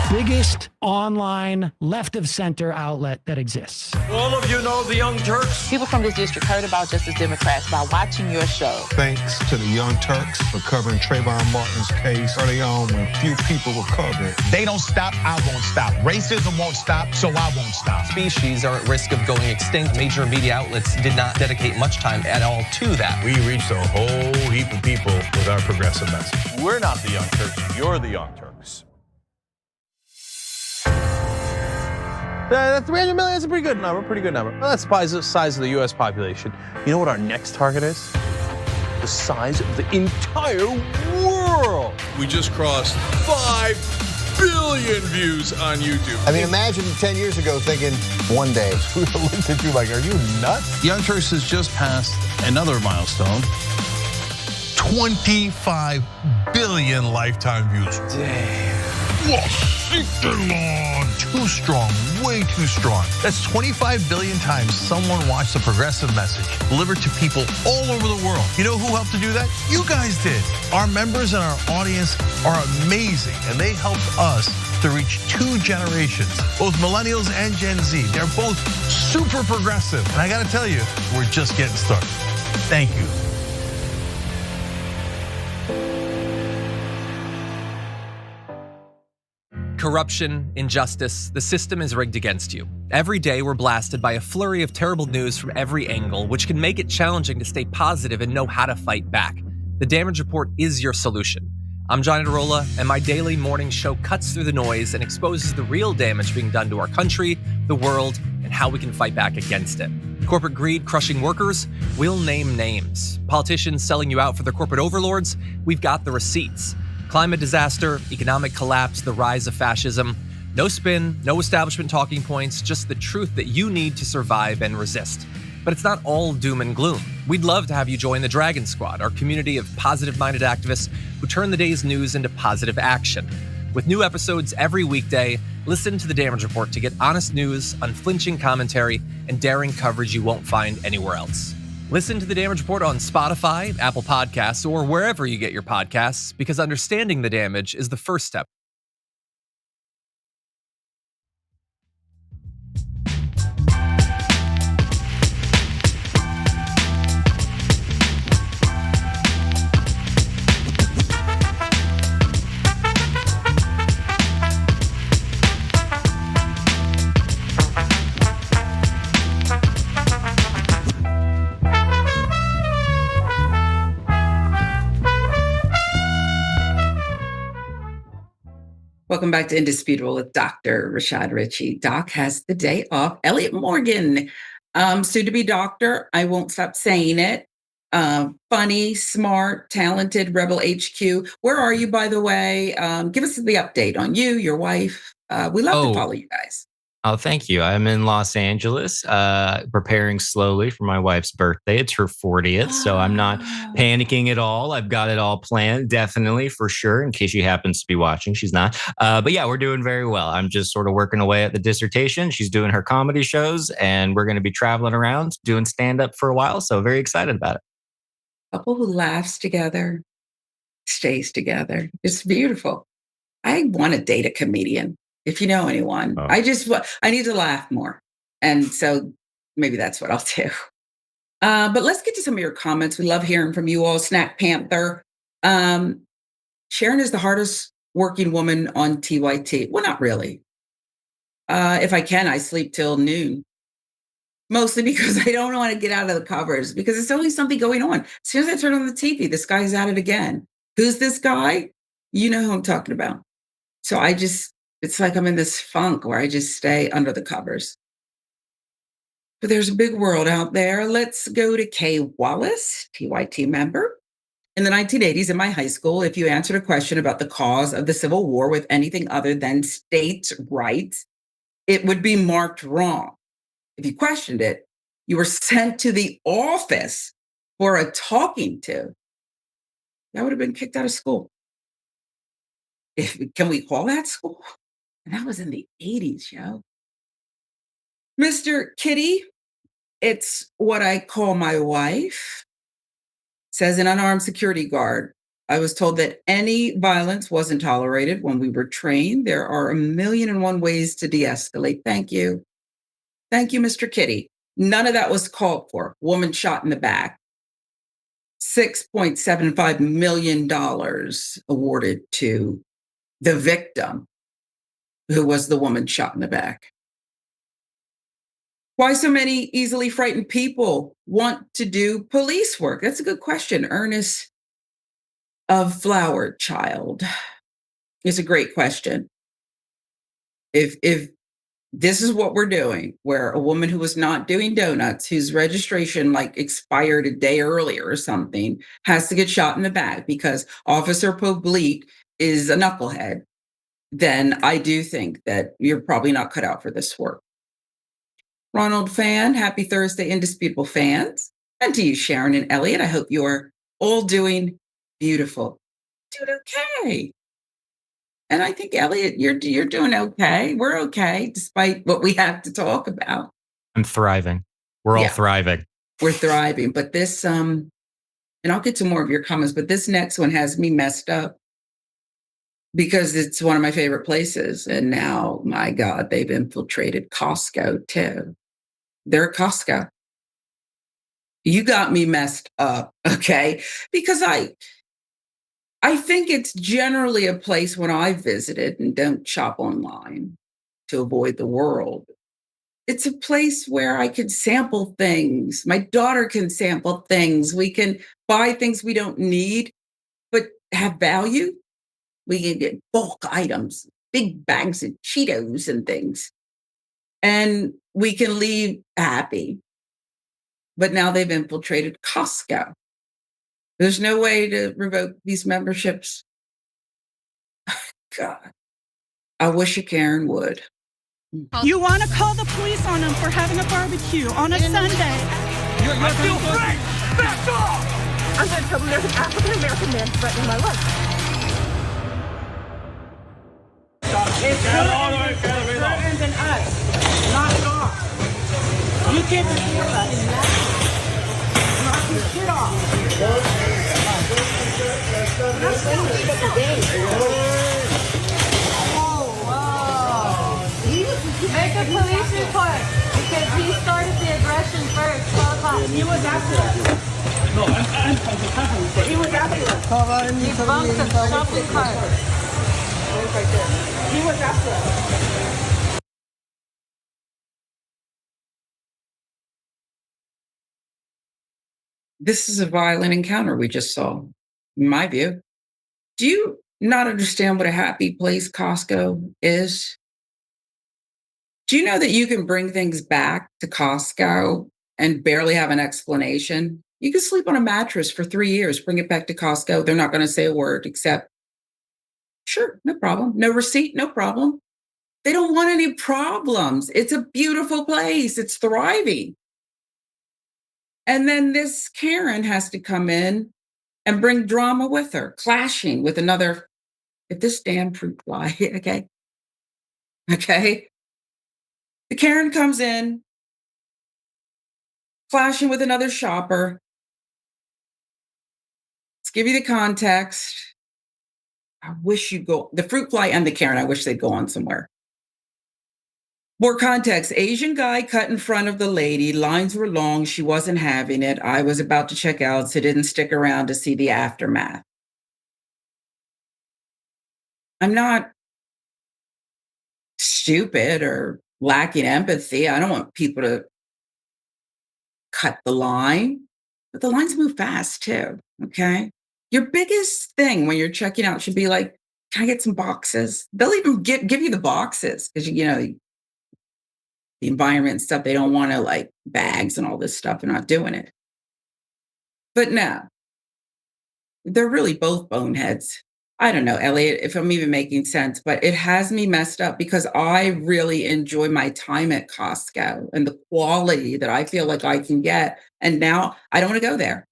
Biggest online left of center outlet that exists. All of you know the Young Turks. People from this district heard about Justice Democrats by watching your show. Thanks to the Young Turks for covering Trayvon Martin's case early on when few people were covering. They don't stop, I won't stop. Racism won't stop, so I won't stop. Species are at risk of going extinct. Major media outlets did not dedicate much time at all to that. We reached a whole heap of people with our progressive message. We're not the Young Turks, you're the Young Turks. 300 million is a pretty good number, Well, that's the size of the US population. You know what our next target is? The size of the entire world. We just crossed 5 billion views on YouTube. I mean, imagine 10 years ago thinking one day, we looked at you like, are you nuts? Young Turks has just passed another milestone. 25 billion lifetime views. Damn. Too strong, way too strong. That's 25 billion times someone watched the progressive message delivered to people all over the world. You know who helped to do that? You guys did. Our members and our audience are amazing, and they helped us to reach 2 generations, both millennials and Gen Z. They're both super progressive. And I gotta tell you, we're just getting started. Thank you. Corruption, injustice, the system is rigged against you. Every day we're blasted by a flurry of terrible news from every angle, which can make it challenging to stay positive and know how to fight back. The Damage Report is your solution. I'm John Itarola, and my daily morning show cuts through the noise and exposes the real damage being done to our country, the world, and how we can fight back against it. Corporate greed crushing workers? We'll name names. Politicians selling you out for their corporate overlords? We've got the receipts. Climate disaster, economic collapse, the rise of fascism. No spin, no establishment talking points, just the truth that you need to survive and resist. But it's not all doom and gloom. We'd love to have you join the Dragon Squad, our community of positive-minded activists who turn the day's news into positive action. With new episodes every weekday, listen to The Damage Report to get honest news, unflinching commentary, and daring coverage you won't find anywhere else. Listen to The Damage Report on Spotify, Apple Podcasts, or wherever you get your podcasts, because understanding the damage is the first step. Welcome back to Indisputable with Dr. Rashad Ritchie. Doc has the day off. Elliott Morgan, soon to be doctor. I won't stop saying it. Funny, smart, talented, Rebel HQ. Where are you, by the way? Give us the update on you, your wife. We love to follow you guys. Oh, thank you. I'm in Los Angeles, preparing slowly for my wife's birthday. It's her 40th, so I'm not panicking at all. I've got it all planned, definitely, for sure, in case she happens to be watching. She's not. But yeah, we're doing very well. I'm just sort of working away at the dissertation. She's doing her comedy shows, and we're going to be traveling around doing stand-up for a while, so very excited about it. Couple who laughs together, stays together. It's beautiful. I want to date a comedian. If you know anyone, I need to laugh more. And so maybe that's what I'll do. But let's get to some of your comments. We love hearing from you all. Snack Panther. Sharon is the hardest working woman on TYT. Well, not really. If I can, I sleep till noon. Mostly because I don't want to get out of the covers because there's always something going on. As soon as I turn on the TV, this guy's at it again. Who's this guy? You know who I'm talking about. So it's like I'm in this funk where I just stay under the covers. But there's a big world out there. Let's go to Kay Wallace, TYT member. In the 1980s in my high school, if you answered a question about the cause of the Civil War with anything other than states' rights, it would be marked wrong. If you questioned it, you were sent to the office for a talking to. That would have been kicked out of school. Can we call that school? And that was in the 80s, yo. Mr. Kitty, it's what I call my wife, says an unarmed security guard. I was told that any violence wasn't tolerated when we were trained. There are 1,000,001 ways to de-escalate. Thank you. Thank you, Mr. Kitty. None of that was called for. Woman shot in the back. $6.75 million awarded to the victim, who was the woman shot in the back. Why so many easily frightened people want to do police work? That's a good question. Ernest of Flower Child. It's a great question. If this is what we're doing, where a woman who was not doing donuts, whose registration like expired a day earlier or something, has to get shot in the back because Officer Publique is a knucklehead, then I do think that you're probably not cut out for this work. Ronald Fan, happy Thursday, Indisputable fans. And to you, Sharon and Elliott, I hope you are all doing Beautiful. Doing okay. And I think, Elliott, you're doing okay. We're okay, despite what we have to talk about. I'm thriving. We're all Yeah. thriving. We're thriving. But this, and I'll get to more of your comments, but this next one has me messed up because it's one of my favorite places. And now, my God, they've infiltrated Costco too. They're at Costco. You got me messed up, okay? Because I think it's generally a place when I visited and don't shop online to avoid the world. It's a place where I could sample things. My daughter can sample things. We can buy things we don't need, but have value. We can get bulk items, big bags of Cheetos and things, and we can leave happy. But now they've infiltrated Costco. There's no way to revoke these memberships. God, I wish a Karen would. You want to call the police on them for having a barbecue on a Sunday. I feel free! Back off! I'm going to tell them there's an African-American man threatening my life. It's certain than us. Knock it off. You can't just hear us. Knock your shit off. Make a police report because he started the aggression first. Call the cops. He was after us. No, I'm he was after us. He bumped the shopping cart. He was after us. This is a violent encounter we just saw, in my view. Do you not understand what a happy place Costco is? Do you know that you can bring things back to Costco and barely have an explanation? You can sleep on a mattress for 3 years, bring it back to Costco. They're not going to say a word except, sure, no problem. No receipt, no problem. They don't want any problems. It's a beautiful place. It's thriving. And then this Karen has to come in and bring drama with her, clashing with another, if this damn fruit fly, okay? Okay? The Karen comes in, clashing with another shopper. Let's give you the context. I wish you'd go, the fruit fly and the Karen, I wish they'd go on somewhere. More context, Asian guy cut in front of the lady. Lines were long. She wasn't having it. I was about to check out, so didn't stick around to see the aftermath. I'm not stupid or lacking empathy. I don't want people to cut the line, but the lines move fast too, okay? Your biggest thing when you're checking out should be like, can I get some boxes? They'll even give you the boxes because, you know, the environment and stuff, they don't want to like bags and all this stuff. They're not doing it. But no, they're really both boneheads. I don't know, Elliott, if I'm even making sense, but it has me messed up because I really enjoy my time at Costco and the quality that I feel like I can get. And now I don't want to go there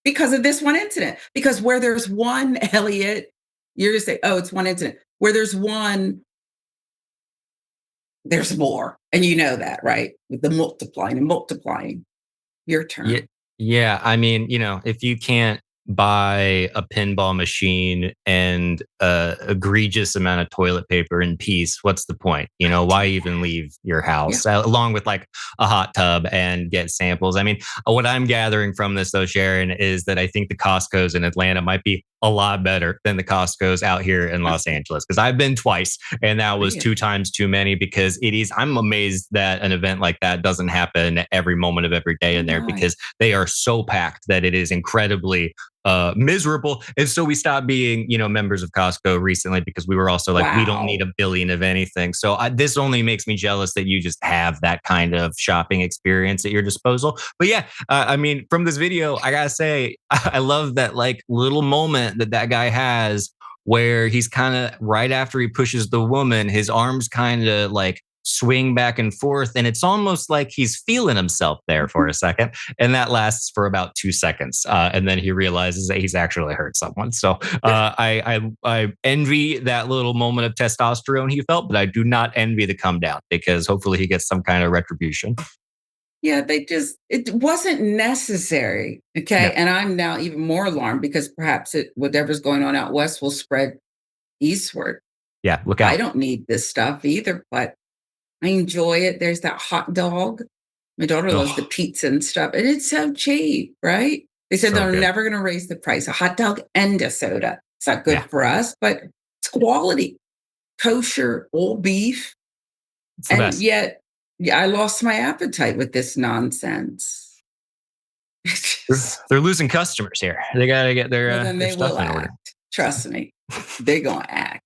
because of this one incident. Because where there's one, Elliott, you're going to say, oh, it's one incident. Where there's one, there's more. And you know that, right? With the multiplying and multiplying. Your turn. Yeah. I mean, you know, if you can't buy a pinball machine and egregious amount of toilet paper in peace, what's the point? You know, why even leave your house along with like a hot tub and get samples? I mean, what I'm gathering from this though, Sharon, is that I think the Costco's in Atlanta might be a lot better than the Costco's out here in Los Angeles. Because I've been twice and that was 2 times too many because I'm amazed that an event like that doesn't happen every moment of every day in there because they are so packed that it is incredibly miserable. And so we stopped being, you know, members of Costco recently because we were also like, we don't need a billion of anything. So this only makes me jealous that you just have that kind of shopping experience at your disposal. But yeah, I mean, from this video, I gotta say, I love that like little moment that guy has where he's kind of right after he pushes the woman, his arms kind of like swing back and forth. And it's almost like he's feeling himself there for a second. And that lasts for about 2 seconds. And then he realizes that he's actually hurt someone. So I envy that little moment of testosterone he felt, but I do not envy the come down, because hopefully he gets some kind of retribution. Yeah, it wasn't necessary. Okay. Yeah. And I'm now even more alarmed because perhaps whatever's going on out west will spread eastward. Yeah, look out. I don't need this stuff either, but I enjoy it. There's that hot dog. My daughter loves the pizza and stuff. And it's so cheap, right? They said So they're good. never going to raise the price. A hot dog and a soda. It's not good for us, but it's quality. Kosher, all beef. It's the And best. yet, I lost my appetite with this nonsense. They're losing customers here. They got to get their, Well, then their they stuff will in order. act. Trust me. They're going to act.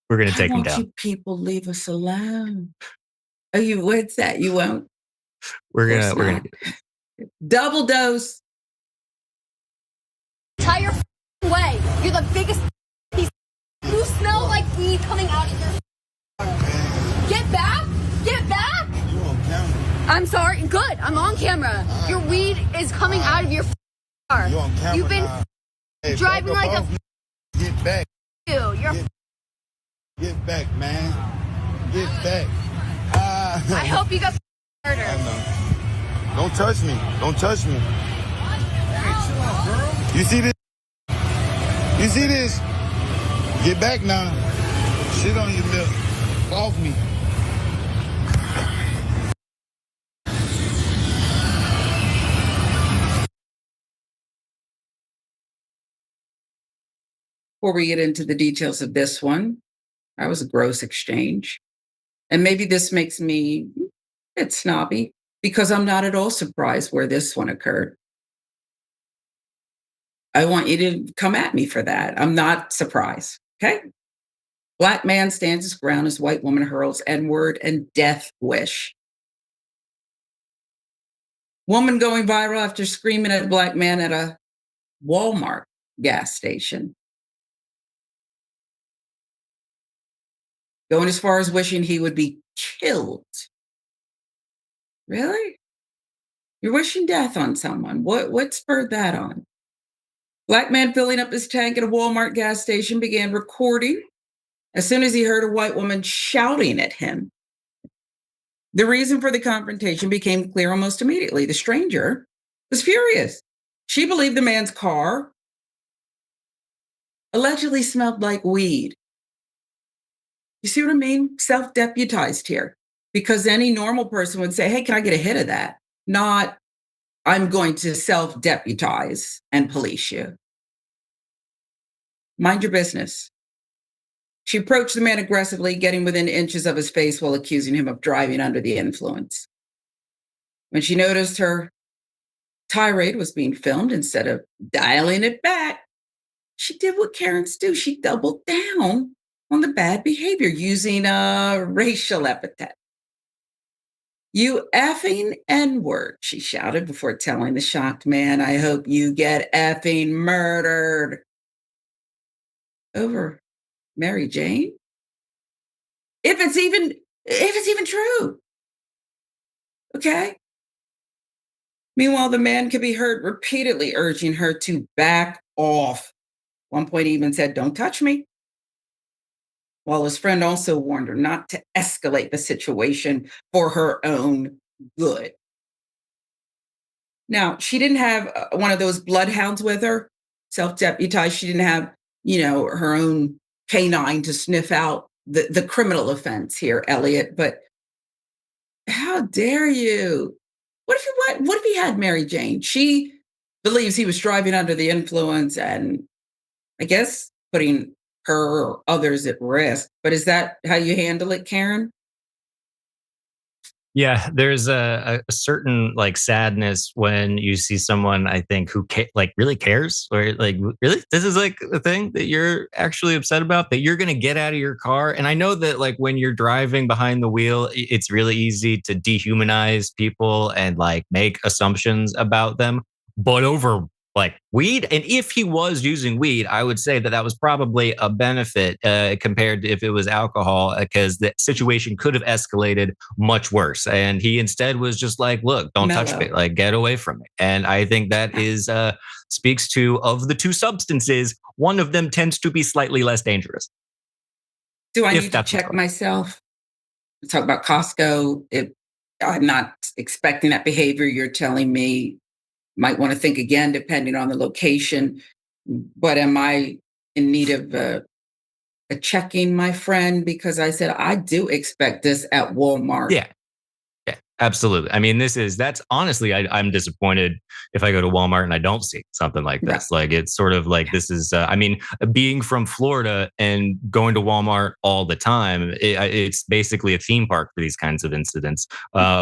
We're going to take them Why won't down. you people leave us alone? Oh, what's that? You won't? We're Of going course to. not. Double dose. Entire way. You're the biggest piece. You smell like weed coming out of your. Get back! Get back! You on camera. I'm sorry. Good. I'm on camera. Your weed is coming out of your car. You on camera. You've been now. Hey, driving back like up a. Get back. You're. Get back, man. Get back. I hope you got murdered. I know. Don't touch me. Don't touch me. You see this? You see this? Get back now. Shit on your lip. Off me. Before we get into the details of this one, that was a gross exchange. And maybe this makes me a bit snobby because I'm not at all surprised where this one occurred. I want you to come at me for that. I'm not surprised. Okay. Black man stands his ground as white woman hurls N-word and death wish. Woman going viral after screaming at a black man at a Walmart gas station. Going as far as wishing he would be killed. Really? You're wishing death on someone. What spurred that on? Black man filling up his tank at a Walmart gas station began recording as soon as he heard a white woman shouting at him. The reason for the confrontation became clear almost immediately. The stranger was furious. She believed the man's car allegedly smelled like weed. You see what I mean? Self-deputized here. Because any normal person would say, hey, can I get a hit of that? Not, I'm going to self-deputize and police you. Mind your business. She approached the man aggressively, getting within inches of his face while accusing him of driving under the influence. When she noticed her tirade was being filmed, instead of dialing it back, she did what Karens do. She doubled down on the bad behavior using a racial epithet. You effing N-word, she shouted before telling the shocked man, I hope you get effing murdered. Over Mary Jane? If it's even true. Okay? Meanwhile, the man could be heard repeatedly urging her to back off. One point he even said, don't touch me. While his friend also warned her not to escalate the situation for her own good. Now, she didn't have one of those bloodhounds with her, self-deputized. She didn't have, her own canine to sniff out the criminal offense here, Elliott. But how dare you? What if he had Mary Jane? She believes he was driving under the influence and I guess putting her or others at risk. But is that how you handle it, Karen? Yeah, there's a certain sadness when you see someone, I think, who really cares, or really, this is a thing that you're actually upset about, that you're going to get out of your car. And I know that when you're driving behind the wheel, it's really easy to dehumanize people and make assumptions about them. But over like weed. And if he was using weed, I would say that that was probably a benefit compared to if it was alcohol, because the situation could have escalated much worse. And he instead was just like, look, don't touch me, like get away from me. And I think that is speaks to, of the two substances, one of them tends to be slightly less dangerous. Do I need to check myself? Talk about Costco. I'm not expecting that behavior. You're telling me might want to think again, depending on the location. But am I in need of a checking, my friend? Because I said, I do expect this at Walmart. Yeah, absolutely. I mean, that's honestly, I'm disappointed if I go to Walmart and I don't see something like this. Right. Like, it's sort of like, this is, I mean, being from Florida and going to Walmart all the time, it's basically a theme park for these kinds of incidents,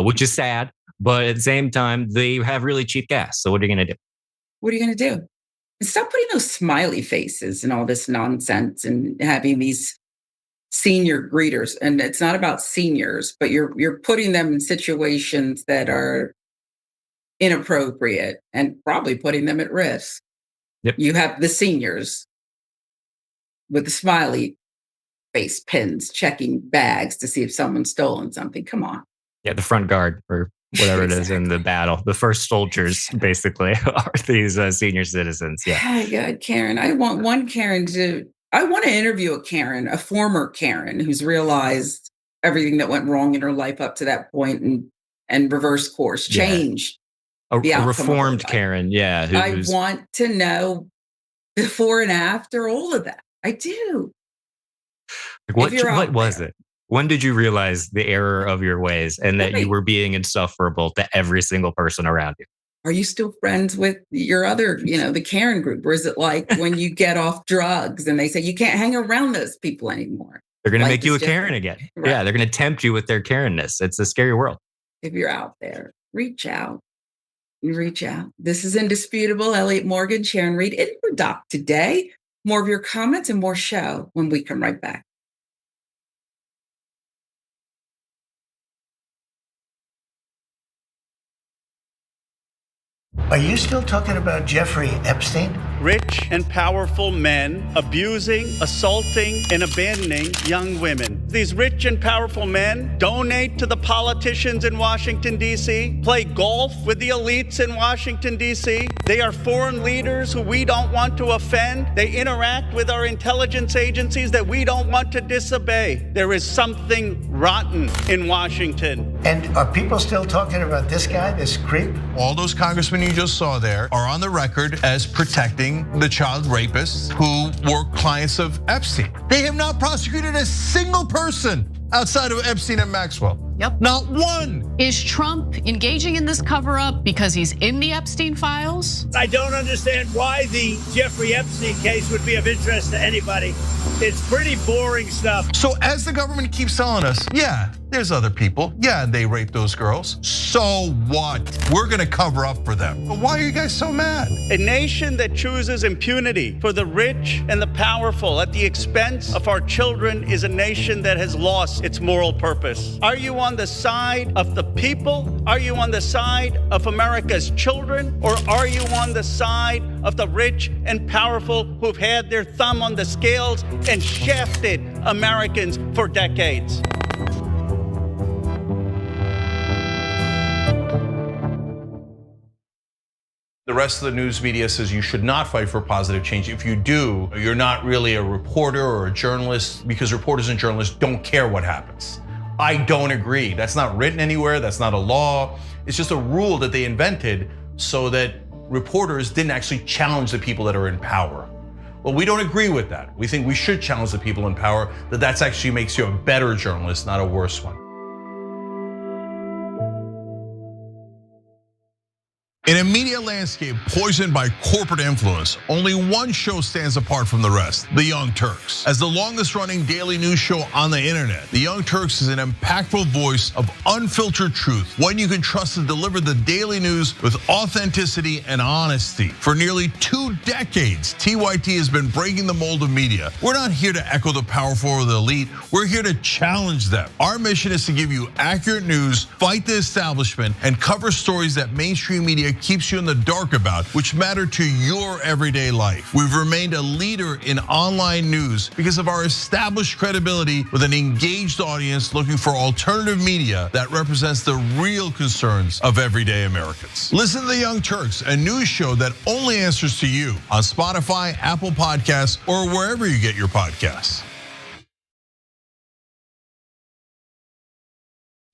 which is sad. But at the same time, they have really cheap gas. So what are you going to do? What are you going to do? And stop putting those smiley faces and all this nonsense and having these senior greeters. And it's not about seniors, but you're putting them in situations that are inappropriate and probably putting them at risk. Yep. You have the seniors with the smiley face pins checking bags to see if someone's stolen something. Come on. Yeah, the front guard or whatever it is in the battle. The first soldiers, basically, are these senior citizens. Yeah. Oh, God, Karen. I want to interview a Karen, a former Karen, who's realized everything that went wrong in her life up to that point and reverse course, change. Yeah. A reformed Karen. Yeah. I want to know before and after all of that. I do. What was it? When did you realize the error of your ways and that you were being insufferable to every single person around you? Are you still friends with your other, the Karen group? Or is it like when you get off drugs and they say you can't hang around those people anymore? They're going to make you a Karen again. Right. Yeah, they're going to tempt you with their Karen-ness. It's a scary world. If you're out there, reach out. Reach out. This is Indisputable. Elliott Morgan, Sharon Reed, in for Doc today. More of your comments and more show when we come right back. Are you still talking about Jeffrey Epstein? Rich and powerful men abusing, assaulting, and abandoning young women. These rich and powerful men donate to the politicians in Washington, D.C., play golf with the elites in Washington, D.C. They are foreign leaders who we don't want to offend. They interact with our intelligence agencies that we don't want to disobey. There is something rotten in Washington. And are people still talking about this guy, this creep? All those congressmen you just saw there are on the record as protecting the child rapists who were clients of Epstein. They have not prosecuted a single person outside of Epstein and Maxwell. Yep. Not one. Is Trump engaging in this cover-up because he's in the Epstein files? I don't understand why the Jeffrey Epstein case would be of interest to anybody. It's pretty boring stuff. So as the government keeps telling us, yeah, there's other people. Yeah, they raped those girls. So what? We're gonna cover up for them. But why are you guys so mad? A nation that chooses impunity for the rich and the powerful at the expense of our children is a nation that has lost its moral purpose. Are you on the side of the people? Are you on the side of America's children? Or are you on the side of the rich and powerful who've had their thumb on the scales and shafted Americans for decades? The rest of the news media says you should not fight for positive change. If you do, you're not really a reporter or a journalist, because reporters and journalists don't care what happens. I don't agree. That's not written anywhere. That's not a law. It's just a rule that they invented so that reporters didn't actually challenge the people that are in power. Well, we don't agree with that. We think we should challenge the people in power, that actually makes you a better journalist, not a worse one. In a media landscape poisoned by corporate influence, only one show stands apart from the rest, The Young Turks. As the longest running daily news show on the internet, The Young Turks is an impactful voice of unfiltered truth, one you can trust to deliver the daily news with authenticity and honesty. For nearly 2 decades, TYT has been breaking the mold of media. We're not here to echo the powerful or the elite, we're here to challenge them. Our mission is to give you accurate news, fight the establishment, and cover stories that mainstream media that keeps you in the dark about, which matter to your everyday life. We've remained a leader in online news because of our established credibility with an engaged audience looking for alternative media that represents the real concerns of everyday Americans. Listen to The Young Turks, a news show that only answers to you on Spotify, Apple Podcasts, or wherever you get your podcasts.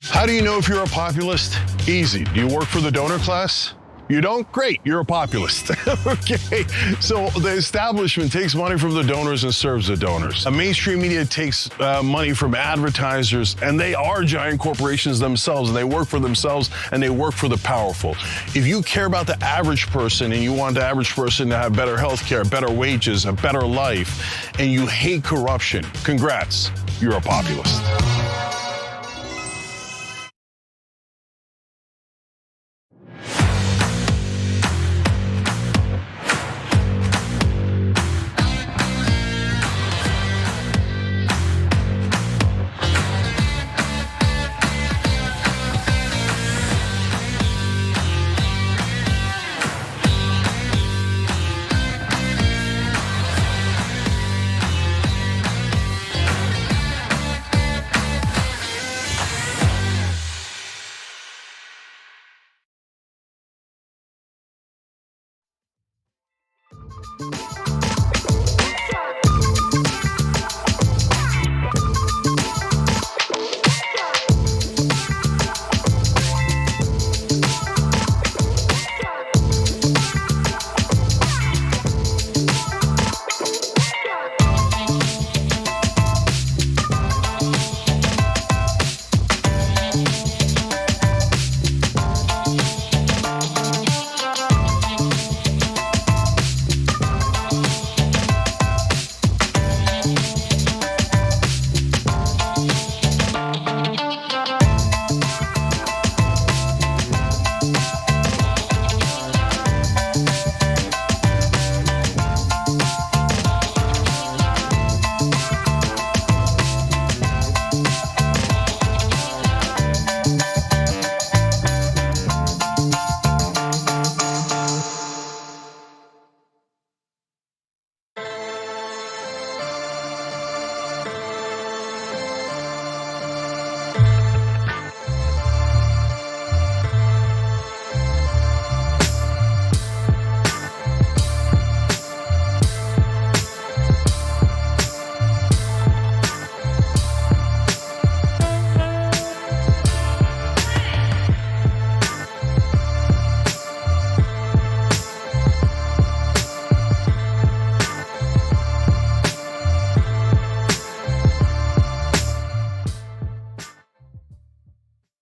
How do you know if you're a populist? Easy. Do you work for the donor class? You don't? Great, you're a populist. Okay, so the establishment takes money from the donors and serves the donors. A mainstream media takes money from advertisers, and they are giant corporations themselves, and they work for themselves, and they work for the powerful. If you care about the average person, and you want the average person to have better health care, better wages, a better life, and you hate corruption, congrats, you're a populist.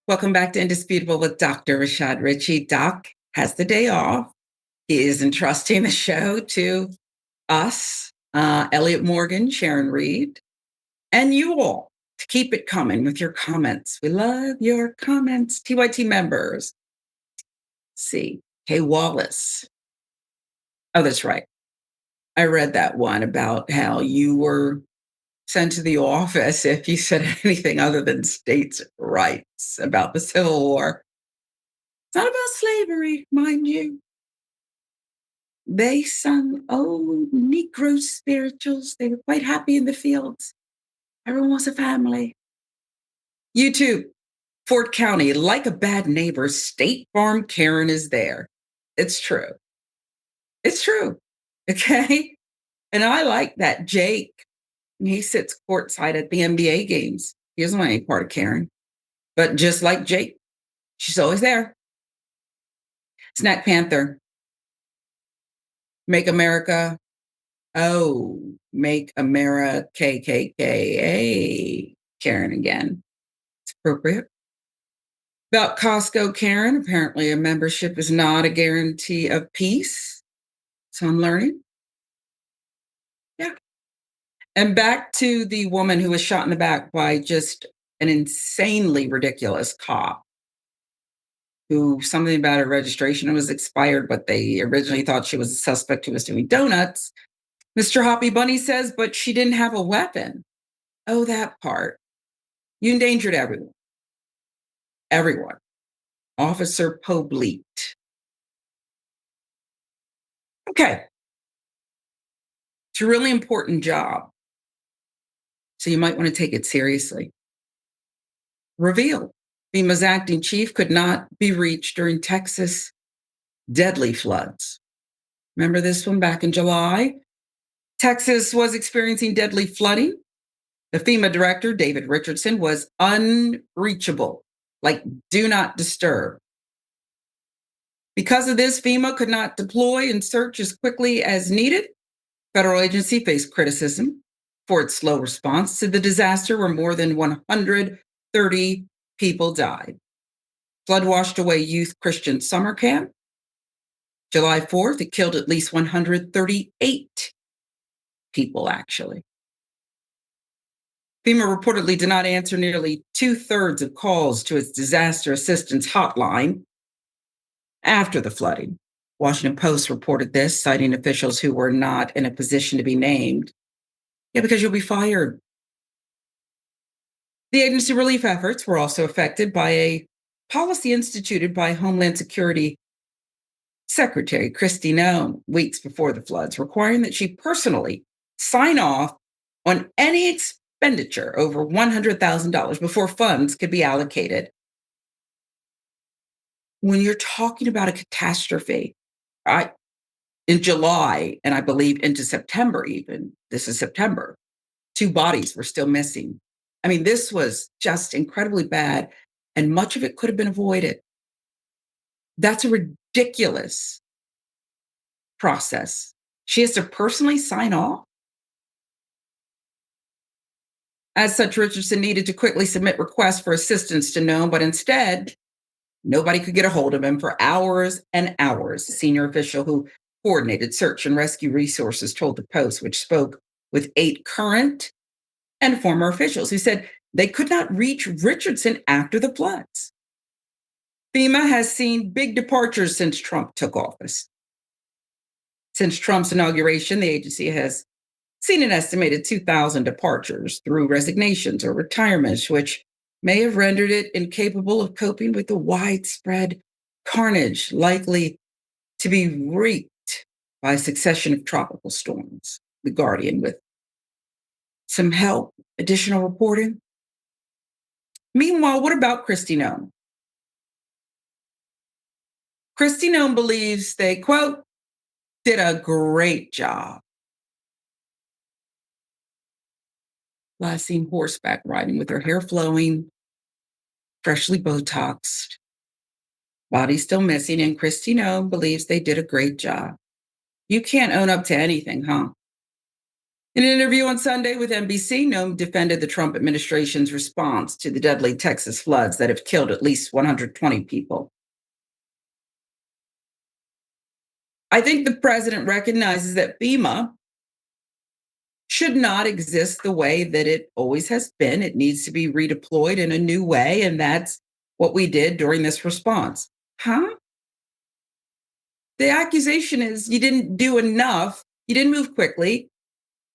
Welcome back to Indisputable with Dr. Rashad Ritchie. Doc has the day off. He is entrusting the show to us, Elliott Morgan, Sharon Reed, and you all to keep it coming with your comments. We love your comments. TYT members. Let's see, Kay Wallace. Oh, that's right. I read that one about how you were sent to the office if you said anything other than states' rights about the Civil War. It's not about slavery, mind you. They sung old Negro spirituals. They were quite happy in the fields. Everyone was a family. YouTube, Fort County, like a bad neighbor, State Farm Karen is there. It's true. It's true. Okay? And I like that Jake, he sits courtside at the NBA games. He doesn't want any part of Karen. But just like Jake, she's always there. Snack Panther. Make America. Oh, make America KKKA. Karen again. It's appropriate. About Costco, Karen. Apparently a membership is not a guarantee of peace. So I'm learning. Yeah. And back to the woman who was shot in the back by just an insanely ridiculous cop who something about her registration was expired, but they originally thought she was a suspect who was doing donuts. Mr. Hoppy Bunny says, but she didn't have a weapon. Oh, that part. You endangered everyone. Everyone. Officer Pobleet. Okay. It's a really important job. So you might want to take it seriously. Reveal. FEMA's acting chief could not be reached during Texas deadly floods. Remember this one back in July? Texas was experiencing deadly flooding. The FEMA director, David Richardson, was unreachable, like do not disturb. Because of this, FEMA could not deploy and search as quickly as needed. Federal agency faced criticism for its slow response to the disaster where more than 130 people died. Flood washed away youth Christian summer camp. July 4th, it killed at least 138 people, actually. FEMA reportedly did not answer nearly 2/3 of calls to its disaster assistance hotline after the flooding. Washington Post reported this, citing officials who were not in a position to be named. Yeah, because you'll be fired. The agency relief efforts were also affected by a policy instituted by Homeland Security Secretary Kristi Noem weeks before the floods, requiring that she personally sign off on any expenditure over $100,000 before funds could be allocated. When you're talking about a catastrophe, in July, and I believe into September even, this is September, 2 bodies were still missing. I mean, this was just incredibly bad, and much of it could have been avoided. That's a ridiculous process. She has to personally sign off. As such, Richardson needed to quickly submit requests for assistance to Noem, but instead, nobody could get a hold of him for hours and hours. A senior official who coordinated search and rescue resources told the Post, which spoke with 8 current and former officials who said they could not reach Richardson after the floods. FEMA has seen big departures since Trump took office. Since Trump's inauguration, the agency has seen an estimated 2,000 departures through resignations or retirements, which may have rendered it incapable of coping with the widespread carnage likely to be wreaked by a succession of tropical storms. The Guardian, with some help, additional reporting. Meanwhile, what about Kristi Noem? Kristi Noem believes they, quote, did a great job. Last seen horseback riding with her hair flowing, freshly Botoxed, body still missing, and Kristi Noem believes they did a great job. You can't own up to anything, huh? In an interview on Sunday with NBC, Noem defended the Trump administration's response to the deadly Texas floods that have killed at least 120 people. I think the president recognizes that FEMA should not exist the way that it always has been. It needs to be redeployed in a new way, and that's what we did during this response. Huh? The accusation is you didn't do enough, you didn't move quickly,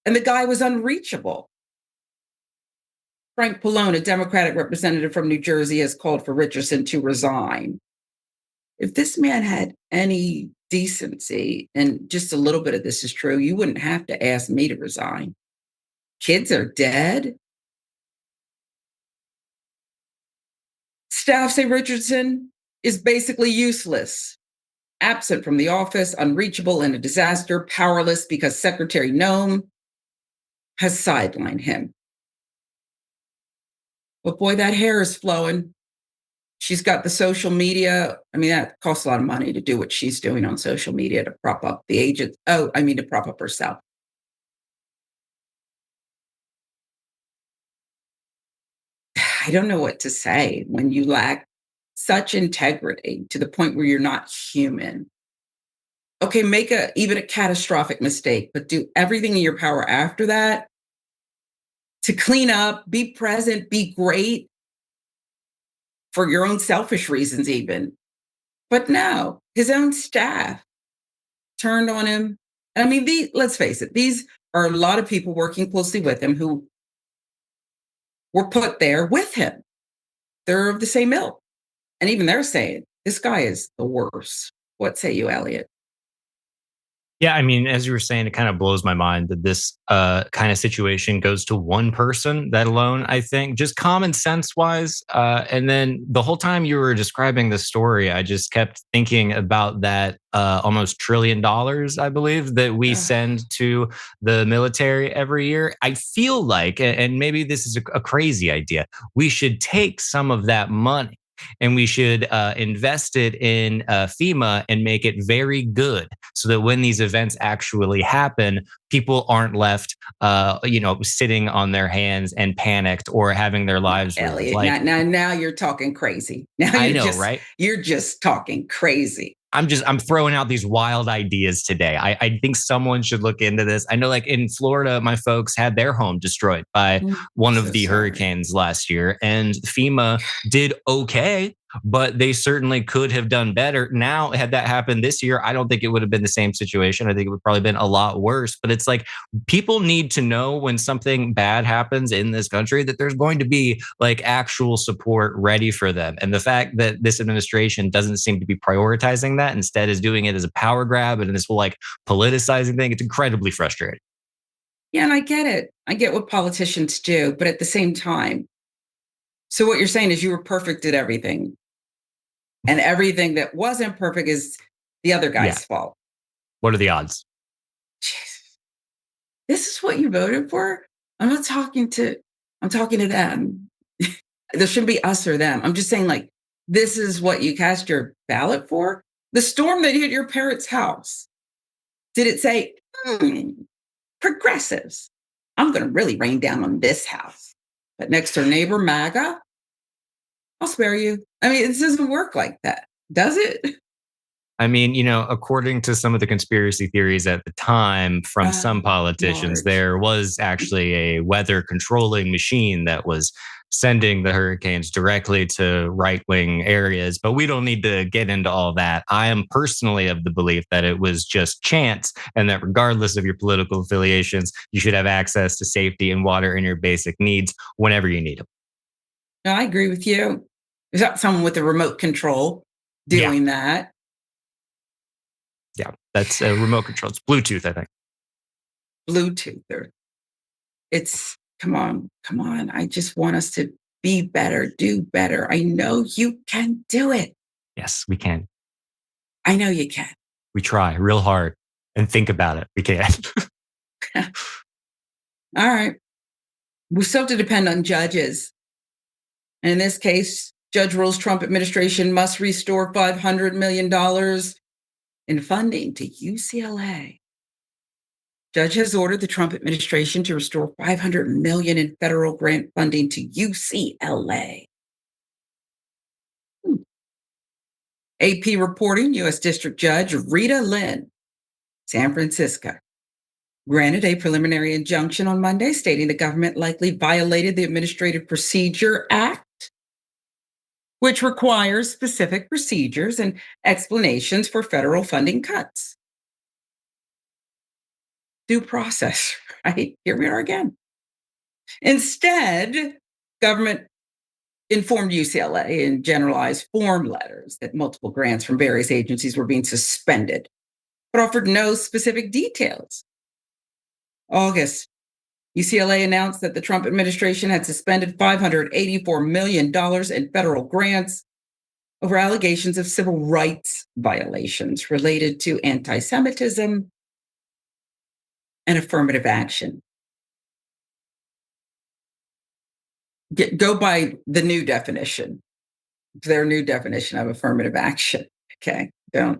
and the guy was unreachable. Frank Pallone, a Democratic representative from New Jersey, has called for Richardson to resign. If this man had any decency, and just a little bit of this is true, you wouldn't have to ask me to resign. Kids are dead. Staff say Richardson is basically useless, absent from the office, unreachable in a disaster, powerless because Secretary Noem has sidelined him. But boy, that hair is flowing. She's got the social media. I mean, that costs a lot of money to do what she's doing on social media to prop up the agent. To prop up herself. I don't know what to say when you lack such integrity to the point where you're not human. Okay, make even a catastrophic mistake, but do everything in your power after that to clean up, be present, be great for your own selfish reasons even. But no, his own staff turned on him. And I mean, let's face it, these are a lot of people working closely with him who were put there with him. They're of the same ilk. And even they're saying, this guy is the worst. What say you, Elliott? Yeah, I mean, as you were saying, it kind of blows my mind that this kind of situation goes to one person, that alone, I think, just common sense wise. And then the whole time you were describing the story, I just kept thinking about that almost $1 trillion, I believe, that we send to the military every year. I feel like, and maybe this is a crazy idea, we should take some of that money and we should invest it in FEMA and make it very good so that when these events actually happen, people aren't left, sitting on their hands and panicked or having their lives ruined. Elliot, Like, now you're talking crazy. Now I you're know, just, right? You're just talking crazy. I'm throwing out these wild ideas today. I think someone should look into this. I know, like in Florida, my folks had their home destroyed by one of the hurricanes last year, and FEMA did okay, but they certainly could have done better. Now, had that happened this year, I don't think it would have been the same situation. I think it would probably been a lot worse. But it's like people need to know when something bad happens in this country that there's going to be like actual support ready for them. And the fact that this administration doesn't seem to be prioritizing that, instead is doing it as a power grab and this whole like politicizing thing, it's incredibly frustrating. Yeah, and I get it. I get what politicians do, but at the same time, so what you're saying is you were perfect at everything. And everything that wasn't perfect is the other guy's fault. What are the odds? Jeez. This is what you voted for? I'm talking to them. There shouldn't be us or them. I'm just saying, like, this is what you cast your ballot for? The storm that hit your parents' house. Did it say, progressives, I'm going to really rain down on this house. But next door neighbor, MAGA, I'll spare you. I mean, it doesn't work like that, does it? I mean, according to some of the conspiracy theories at the time from some politicians, there was actually a weather controlling machine that was sending the hurricanes directly to right-wing areas. But we don't need to get into all that. I am personally of the belief that it was just chance, and that regardless of your political affiliations, you should have access to safety and water and your basic needs whenever you need them. No, I agree with you. There's not someone with a remote control doing that. Yeah, that's a remote control. It's Bluetooth, I think. Bluetooth. It's, come on. I just want us to be better, do better. I know you can do it. Yes, we can. I know you can. We try real hard and think about it. We can. All right. We still have to depend on judges. And in this case, judge rules Trump administration must restore $500 million in funding to UCLA. Judge has ordered the Trump administration to restore $500 million in federal grant funding to UCLA. AP reporting, U.S. District Judge Rita Lynn, San Francisco, granted a preliminary injunction on Monday stating the government likely violated the Administrative Procedure Act, which requires specific procedures and explanations for federal funding cuts. Due process, right? Here we are again. Instead, government informed UCLA in generalized form letters that multiple grants from various agencies were being suspended, but offered no specific details. August, UCLA announced that the Trump administration had suspended $584 million in federal grants over allegations of civil rights violations related to anti-Semitism and affirmative action. Go by the new definition, their new definition of affirmative action. Okay, you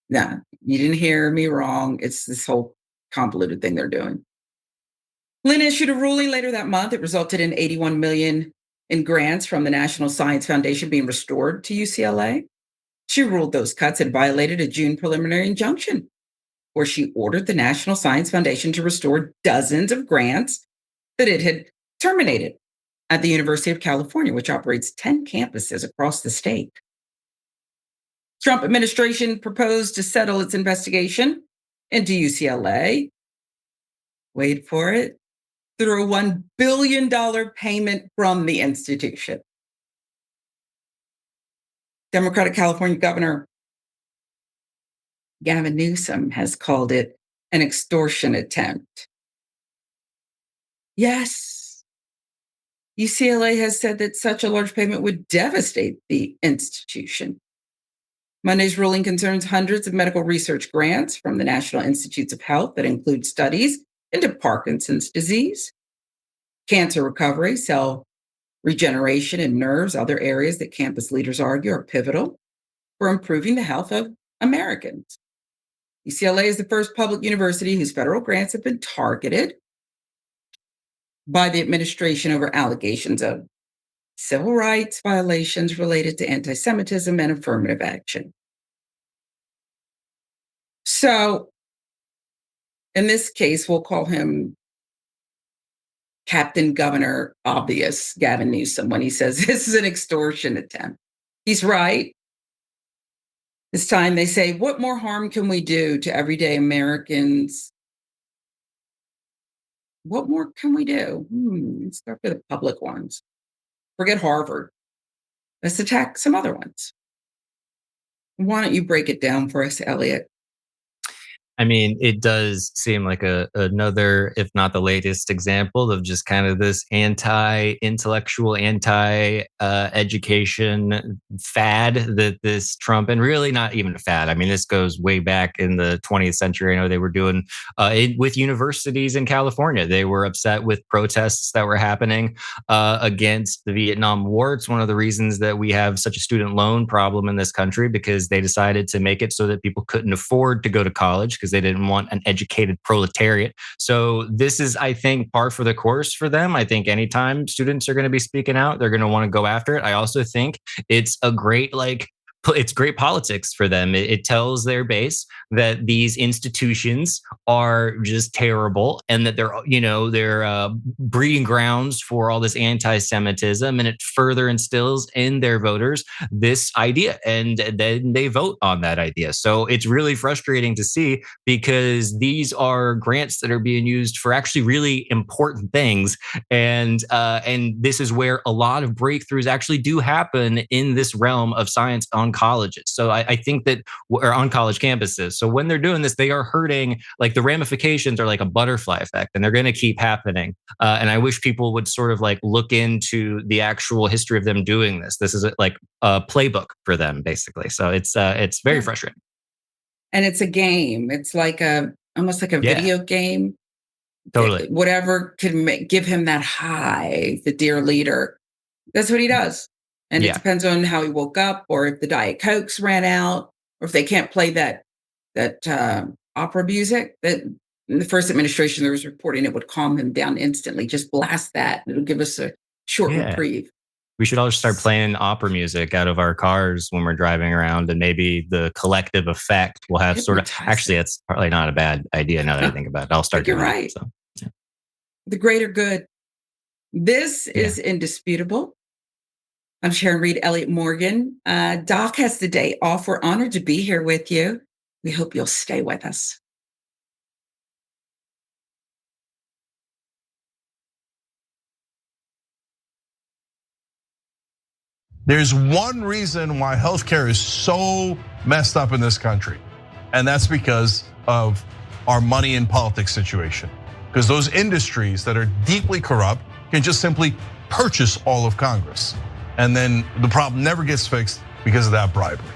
didn't hear me wrong. It's this whole convoluted thing they're doing. Lynn issued a ruling later that month. It resulted in $81 million in grants from the National Science Foundation being restored to UCLA. She ruled those cuts had violated a June preliminary injunction, where she ordered the National Science Foundation to restore dozens of grants that it had terminated at the University of California, which operates 10 campuses across the state. Trump administration proposed to settle its investigation into UCLA. Wait for it. Through a $1 billion payment from the institution. Democratic California Governor Gavin Newsom has called it an extortion attempt. Yes, UCLA has said that such a large payment would devastate the institution. Monday's ruling concerns hundreds of medical research grants from the National Institutes of Health that include studies into Parkinson's disease, cancer recovery, cell regeneration, and nerves, other areas that campus leaders argue are pivotal for improving the health of Americans. UCLA is the first public university whose federal grants have been targeted by the administration over allegations of civil rights violations related to anti-Semitism and affirmative action. So, in this case, we'll call him Captain Governor Obvious, Gavin Newsom, when he says this is an extortion attempt. He's right. This time they say, what more harm can we do to everyday Americans? What more can we do? Let's start with the public ones. Forget Harvard. Let's attack some other ones. Why don't you break it down for us, Elliott? I mean, it does seem like another, if not the latest example of just kind of this anti-intellectual, anti-education fad that this Trump, and really not even a fad. I mean, this goes way back in the 20th century. I know they were doing with universities in California. They were upset with protests that were happening against the Vietnam War. It's one of the reasons that we have such a student loan problem in this country, because they decided to make it so that people couldn't afford to go to college because they didn't want an educated proletariat. So this is, I think, par for the course for them. I think anytime students are going to be speaking out, they're going to want to go after it. I also think it's a great, it's great politics for them. It tells their base that these institutions are just terrible and that they're breeding grounds for all this anti-Semitism, and it further instills in their voters this idea, and then they vote on that idea. So it's really frustrating to see, because these are grants that are being used for actually really important things, and this is where a lot of breakthroughs actually do happen in this realm of science on colleges. So I think that, or on college campuses. So when they're doing this, they are hurting, like the ramifications are like a butterfly effect, and they're going to keep happening. And I wish people would sort of look into the actual history of them doing this. This is like a playbook for them, basically. So it's very frustrating. And it's a game. It's like almost like a video game. Totally. Whatever can give him that high, the dear leader. That's what he does. And it depends on how he woke up, or if the Diet Cokes ran out, or if they can't play that opera music. That in the first administration, there was reporting it would calm him down instantly. Just blast that. It'll give us a short reprieve. We should all just start playing opera music out of our cars when we're driving around, and maybe the collective effect will have sort of. Actually, that's probably not a bad idea now that I think about it. I'll start doing right. That, so. The greater good. This is indisputable. I'm Sharon Reed, Elliott Morgan. Doc has the day off. We're honored to be here with you. We hope you'll stay with us. There's one reason why healthcare is so messed up in this country, and that's because of our money in politics situation. Because those industries that are deeply corrupt can just simply purchase all of Congress. And then the problem never gets fixed because of that bribery.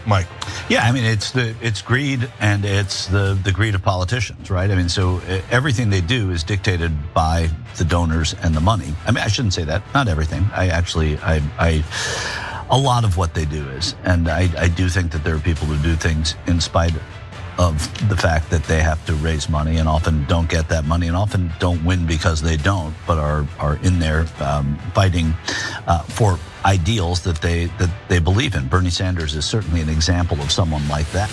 Mike. Yeah, I mean, it's greed, and it's the greed of politicians, right? I mean, so everything they do is dictated by the donors and the money. I mean, I shouldn't say that, not everything. A lot of what they do is, and I do think that there are people who do things in spite of the fact that they have to raise money, and often don't get that money, and often don't win because they don't, but are in there fighting for ideals that they believe in. Bernie Sanders is certainly an example of someone like that.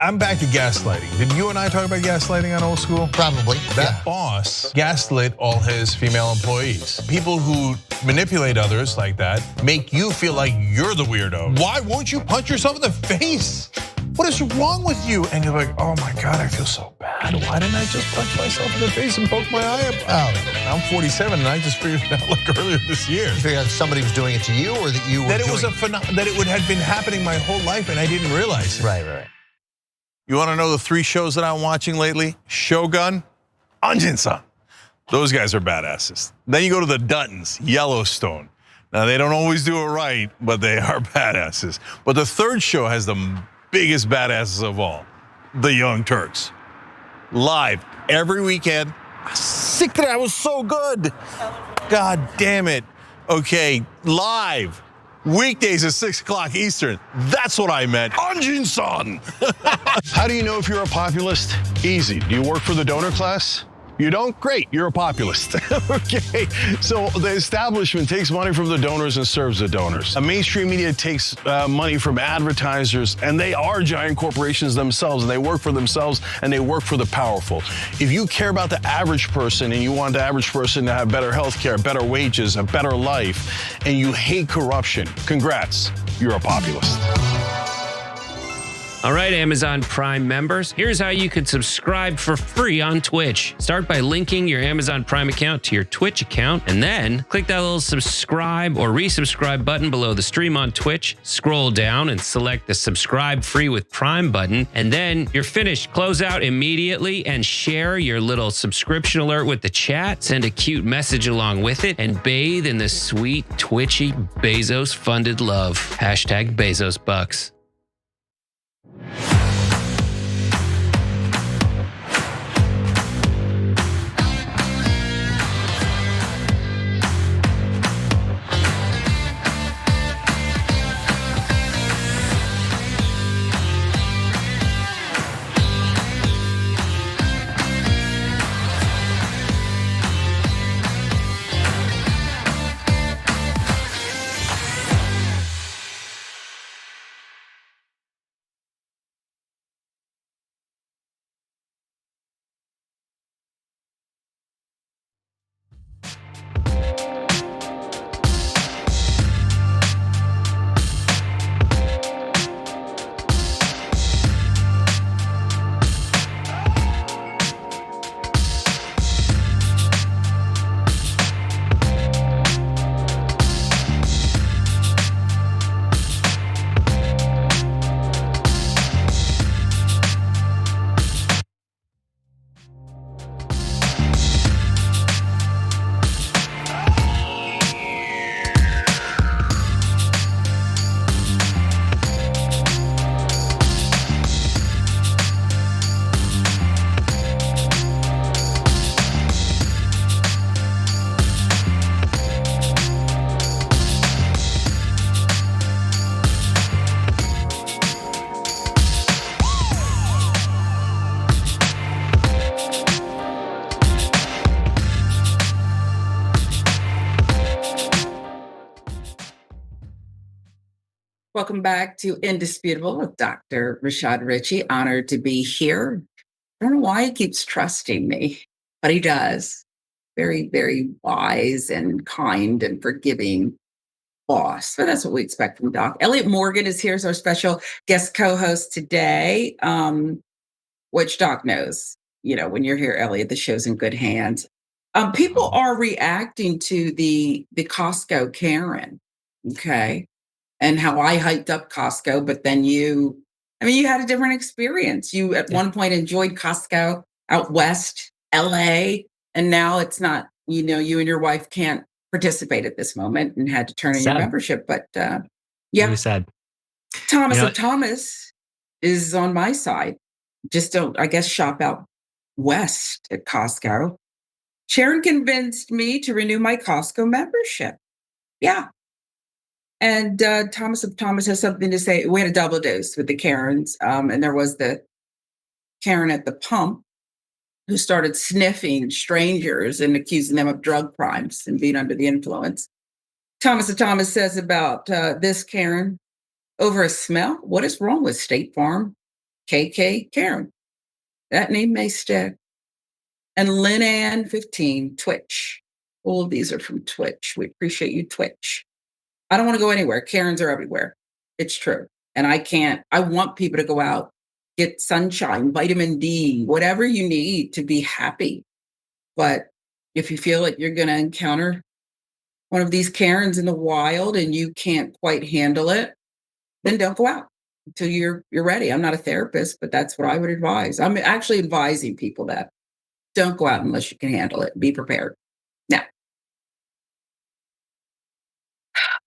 I'm back to gaslighting. Did you and I talk about gaslighting on Old School? Probably. That boss gaslit all his female employees. People who manipulate others like that make you feel like you're the weirdo. Why won't you punch yourself in the face? What is wrong with you? And you're like, oh my God, I feel so bad. God, why didn't I just punch myself in the face and poke my eye out? I'm 47 and I just figured it out like earlier this year. You figured out somebody was doing it to you or that you were that it was that it would have been happening my whole life and I didn't realize it. Right. You want to know the 3 shows that I'm watching lately? Shogun, Anjin-san. Those guys are badasses. Then you go to the Duttons, Yellowstone. Now they don't always do it right, but they are badasses. But the 3rd show has the biggest badasses of all, the Young Turks. Live every weekend. Sick that I was so good. God damn it. Okay, live. Weekdays at 6 o'clock Eastern. That's what I meant. Anjin-san. How do you know if you're a populist? Easy. Do you work for the donor class? You don't? Great, you're a populist. Okay, so the establishment takes money from the donors and serves the donors. Mainstream media takes money from advertisers, and they are giant corporations themselves, and they work for themselves, and they work for the powerful. If you care about the average person, and you want the average person to have better health care, better wages, a better life, and you hate corruption, congrats, you're a populist. All right, Amazon Prime members, here's how you can subscribe for free on Twitch. Start by linking your Amazon Prime account to your Twitch account, and then click that little subscribe or resubscribe button below the stream on Twitch. Scroll down and select the subscribe free with Prime button, and then you're finished. Close out immediately and share your little subscription alert with the chat. Send a cute message along with it, and bathe in the sweet, twitchy, Bezos-funded love. Hashtag Bezos Bucks. Welcome back to Indisputable with Dr. Rashad Ritchie. Honored to be here. I don't know why he keeps trusting me, but he does. Very, very wise and kind and forgiving boss. But that's what we expect from Doc. Elliott Morgan is here as our special guest co-host today, which Doc knows. You know, when you're here, Elliott, the show's in good hands. People are reacting to the Costco Karen, okay? And how I hyped up Costco, but then you had a different experience. You at one point enjoyed Costco out west, LA, and now it's not, you and your wife can't participate at this moment and had to turn in your membership. But yeah. Really sad. Thomas of Thomas is on my side. Just don't, I guess, shop out west at Costco. Sharon convinced me to renew my Costco membership. Yeah. And Thomas of Thomas has something to say. We had a double dose with the Karens, and there was the Karen at the pump who started sniffing strangers and accusing them of drug crimes and being under the influence. Thomas of Thomas says about this Karen, over a smell, what is wrong with State Farm? KK Karen. That name may stick. And Lynn Ann 15, Twitch. All of these are from Twitch. We appreciate you, Twitch. I don't want to go anywhere. Karens are everywhere. It's true. And I want people to go out, get sunshine, vitamin D, whatever you need to be happy. But if you feel like you're going to encounter one of these Karens in the wild and you can't quite handle it, then don't go out until you're ready. I'm not a therapist, but that's what I would advise. I'm actually advising people that don't go out unless you can handle it. Be prepared. Now,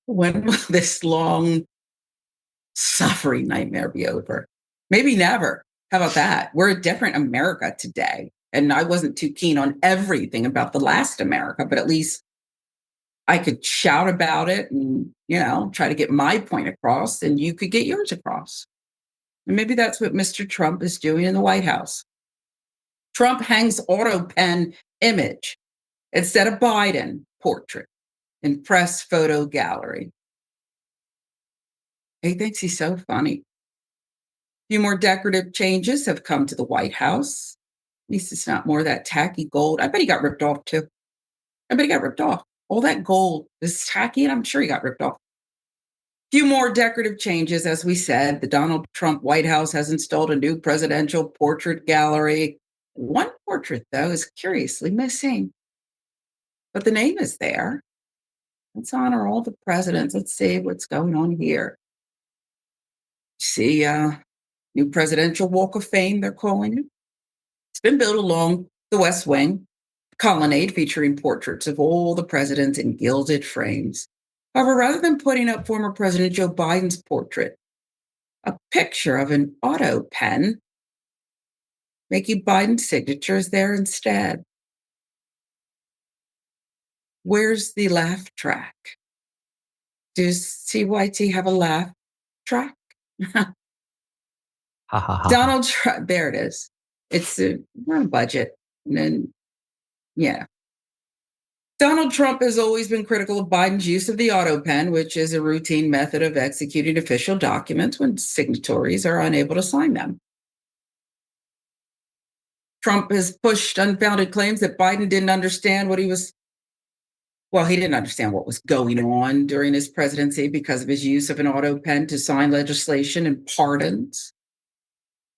when will this long suffering nightmare be over? Maybe never. How about that? We're a different America today. And I wasn't too keen on everything about the last America, but at least I could shout about it and, try to get my point across, and you could get yours across. And maybe that's what Mr. Trump is doing in the White House. Trump hangs autopen image instead of Biden portrait in press photo gallery. He thinks he's so funny. A few more decorative changes have come to the White House. At least it's not more of that tacky gold. I bet he got ripped off too. I bet he got ripped off. All that gold is tacky, and I'm sure he got ripped off. Few more decorative changes, as we said. The Donald Trump White House has installed a new presidential portrait gallery. One portrait, though, is curiously missing. But the name is there. Let's honor all the presidents. Let's see what's going on here. See, new presidential walk of fame, they're calling it. It's been built along the West Wing colonnade, featuring portraits of all the presidents in gilded frames. However, rather than putting up former President Joe Biden's portrait, a picture of an auto pen making Biden's signature is there instead. Where's the laugh track? Does CYT have a laugh track? Donald Trump, there it is. We're on budget. And then, yeah. Donald Trump has always been critical of Biden's use of the auto pen, which is a routine method of executing official documents when signatories are unable to sign them. Trump has pushed unfounded claims that Biden didn't understand he didn't understand what was going on during his presidency because of his use of an auto pen to sign legislation and pardons.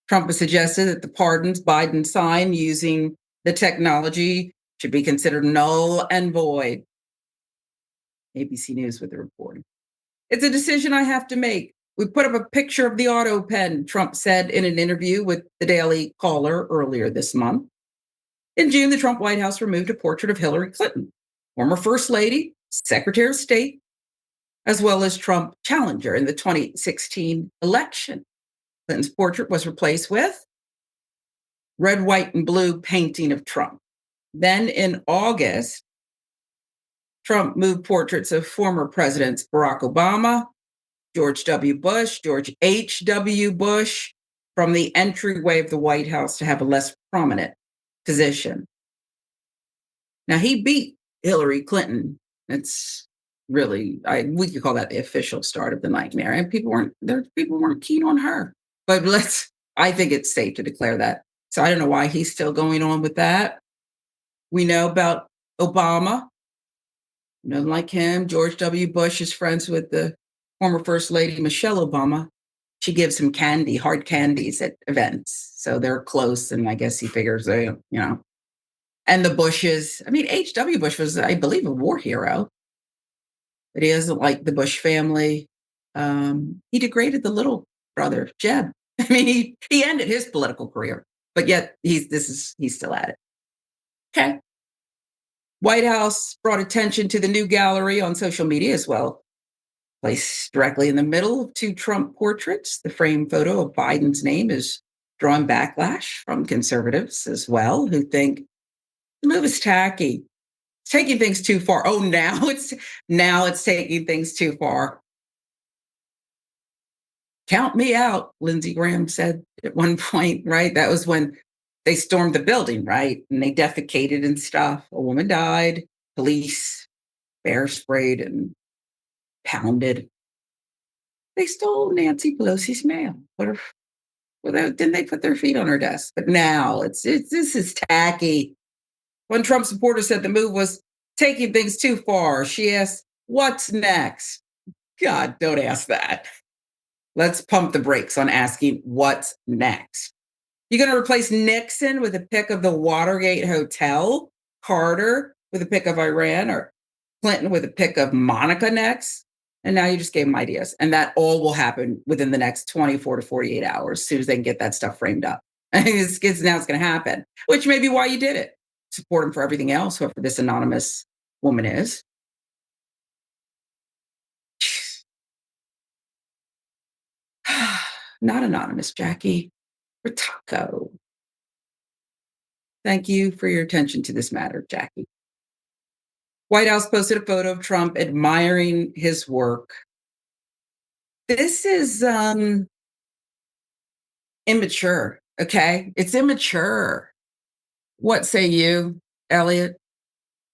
Trump has suggested that the pardons Biden signed using the technology should be considered null and void. ABC News with the reporting. It's a decision I have to make. We put up a picture of the auto pen, Trump said in an interview with the Daily Caller earlier this month. In June, the Trump White House removed a portrait of Hillary Clinton, former First Lady, Secretary of State, as well as Trump challenger in the 2016 election. Clinton's portrait was replaced with red, white, and blue painting of Trump. Then in August, Trump moved portraits of former presidents Barack Obama, George W. Bush, George H.W. Bush from the entryway of the White House to have a less prominent position. Now, he beat Hillary Clinton. It's really, we could call that the official start of the nightmare. And people weren't keen on her. But I think it's safe to declare that. So I don't know why he's still going on with that. We know about Obama. Nothing like him. George W. Bush is friends with the former First Lady, Michelle Obama. She gives him candy, hard candies at events. So they're close, and I guess he figures And the Bushes. H.W. Bush was, I believe, a war hero. But he doesn't like the Bush family. He degraded the little brother, Jeb. He ended his political career, but yet he's still at it. Okay. White House brought attention to the new gallery on social media as well. Placed directly in the middle of two Trump portraits, the framed photo of Biden's name is drawing backlash from conservatives as well, who think the move is tacky. It's taking things too far. Oh, now it's taking things too far. Count me out, Lindsey Graham said at one point, right? That was when they stormed the building, right? And they defecated and stuff. A woman died. Police bear sprayed and pounded. They stole Nancy Pelosi's mail. Didn't they put their feet on her desk? But now this is tacky. One Trump supporter said the move was taking things too far. She asked, "What's next?" God, don't ask that. let's pump the brakes on asking what's next. You're going to replace Nixon with a pic of the Watergate Hotel, Carter with a pic of Iran, or Clinton with a pic of Monica next. And now you just gave them ideas. And that all will happen within the next 24 to 48 hours, as soon as they can get that stuff framed up. And now it's going to happen, which may be why you did it. Support him for everything else, whoever this anonymous woman is. Not anonymous, Jackie. For Taco. Thank you for your attention to this matter, Jackie. White House posted a photo of Trump admiring his work. This is immature, okay? It's immature. What say you, Elliott?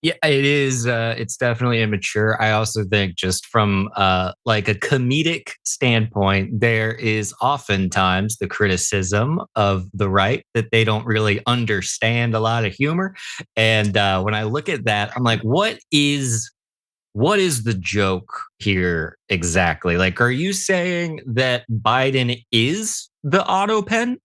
Yeah, it is. It's definitely immature. I also think, just from like a comedic standpoint, there is oftentimes the criticism of the right that they don't really understand a lot of humor. And when I look at that, I'm like, what is the joke here exactly? Like, are you saying that Biden is the autopen?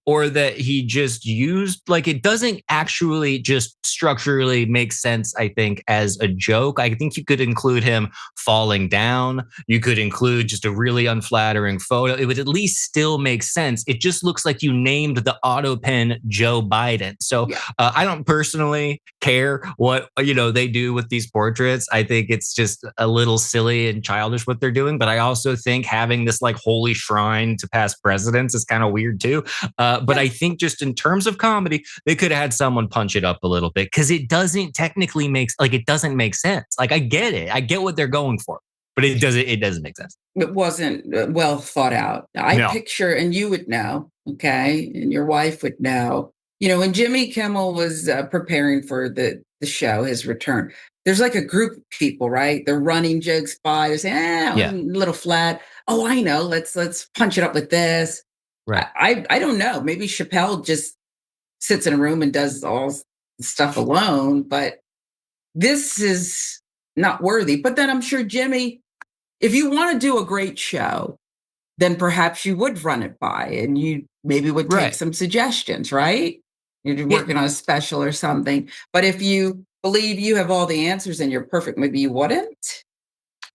Or that he just used, like, it doesn't actually just structurally make sense, I think, as a joke. I think you could include him falling down. You could include just a really unflattering photo. It would at least still make sense. It just looks like you named the autopen Joe Biden. So I don't personally care what, they do with these portraits. I think it's just a little silly and childish what they're doing. But I also think having this like holy shrine to past presidents is kind of weird too. But I think just in terms of comedy, they could have had someone punch it up a little bit, because it doesn't technically it doesn't make sense. Like, I get it. I get what they're going for, but it doesn't make sense. It wasn't well thought out. I picture, and you would know, okay, and your wife would know, when Jimmy Kimmel was preparing for the show, his return, there's like a group of people, right? They're running jokes by, they're saying, a little flat. Oh, I know. Let's punch it up with this. Right. I don't know. Maybe Chappelle just sits in a room and does all the stuff alone, but this is not worthy. But then I'm sure, Jimmy, if you want to do a great show, then perhaps you would run it by, and you maybe would take some suggestions, right? You're working on a special or something. But if you believe you have all the answers and you're perfect, maybe you wouldn't.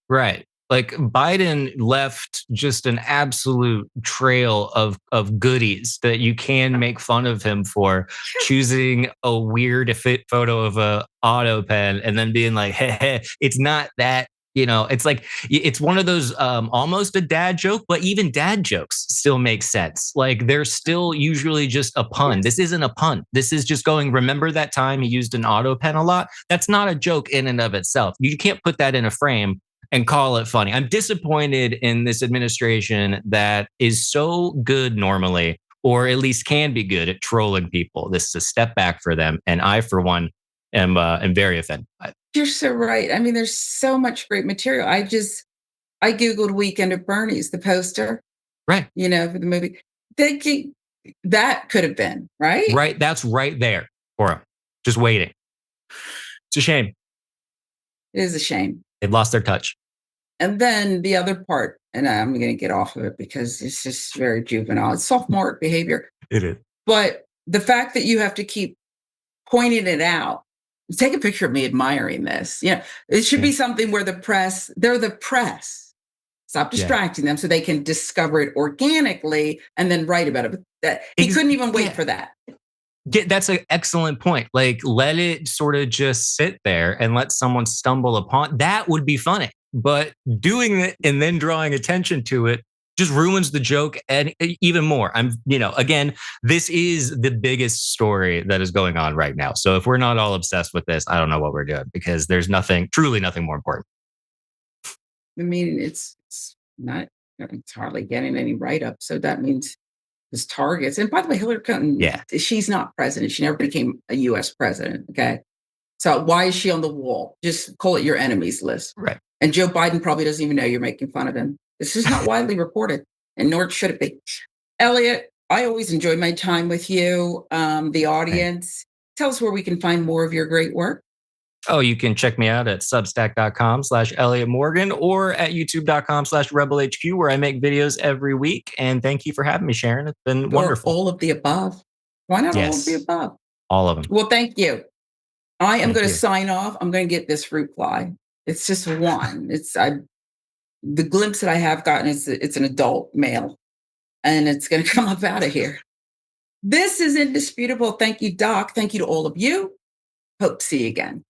Right. Like, Biden left just an absolute trail of goodies that you can make fun of him for, choosing a weird photo of a auto pen and then being like, hey, it's not that, it's like, it's one of those almost a dad joke, but even dad jokes still make sense. Like, they're still usually just a pun. This isn't a pun. This is just going, remember that time he used an auto pen a lot? That's not a joke in and of itself. You can't put that in a frame and call it funny. I'm disappointed in this administration that is so good normally, or at least can be good at trolling people. This is a step back for them. And I, for one, am very offended by it. You're so right. I mean, there's so much great material. I Googled Weekend at Bernie's, the poster. Right. For the movie. That could have been, right? Right. That's right there for him. Just waiting. It's a shame. It is a shame. They've lost their touch. And then the other part, and I'm going to get off of it because it's just very juvenile. It's sophomore behavior. It is. But the fact that you have to keep pointing it out, take a picture of me admiring this. It should be something where they're the press. Stop distracting them so they can discover it organically and then write about it. But he couldn't even wait for that. That's an excellent point. Like, let it sort of just sit there and let someone stumble upon. That would be funny. But doing it and then drawing attention to it just ruins the joke and even more. Again, this is the biggest story that is going on right now. So if we're not all obsessed with this, I don't know what we're doing, because there's truly nothing more important. I mean, it's hardly getting any write-up. So that means his targets. And by the way, Hillary Clinton, she's not president. She never became a U.S. president. Okay. So why is she on the wall? Just call it your enemies list. Right. And Joe Biden probably doesn't even know you're making fun of him. This is not widely reported, and nor should it be. Elliott, I always enjoy my time with you. The audience, tell us where we can find more of your great work. Oh, you can check me out at substack.com/Elliott Morgan or at youtube.com/RebelHQ, where I make videos every week. And thank you for having me, Sharon. It's been wonderful. All of the above. Why not all of the Yes. above? All of them. Well, thank you. I am Thank going to you. sign off. I'm going to get this fruit fly. It's just one. The glimpse that I have gotten is it's an adult male, and it's going to come up out of here. This is indisputable. Thank you, Doc. Thank you to all of you. Hope to see you again.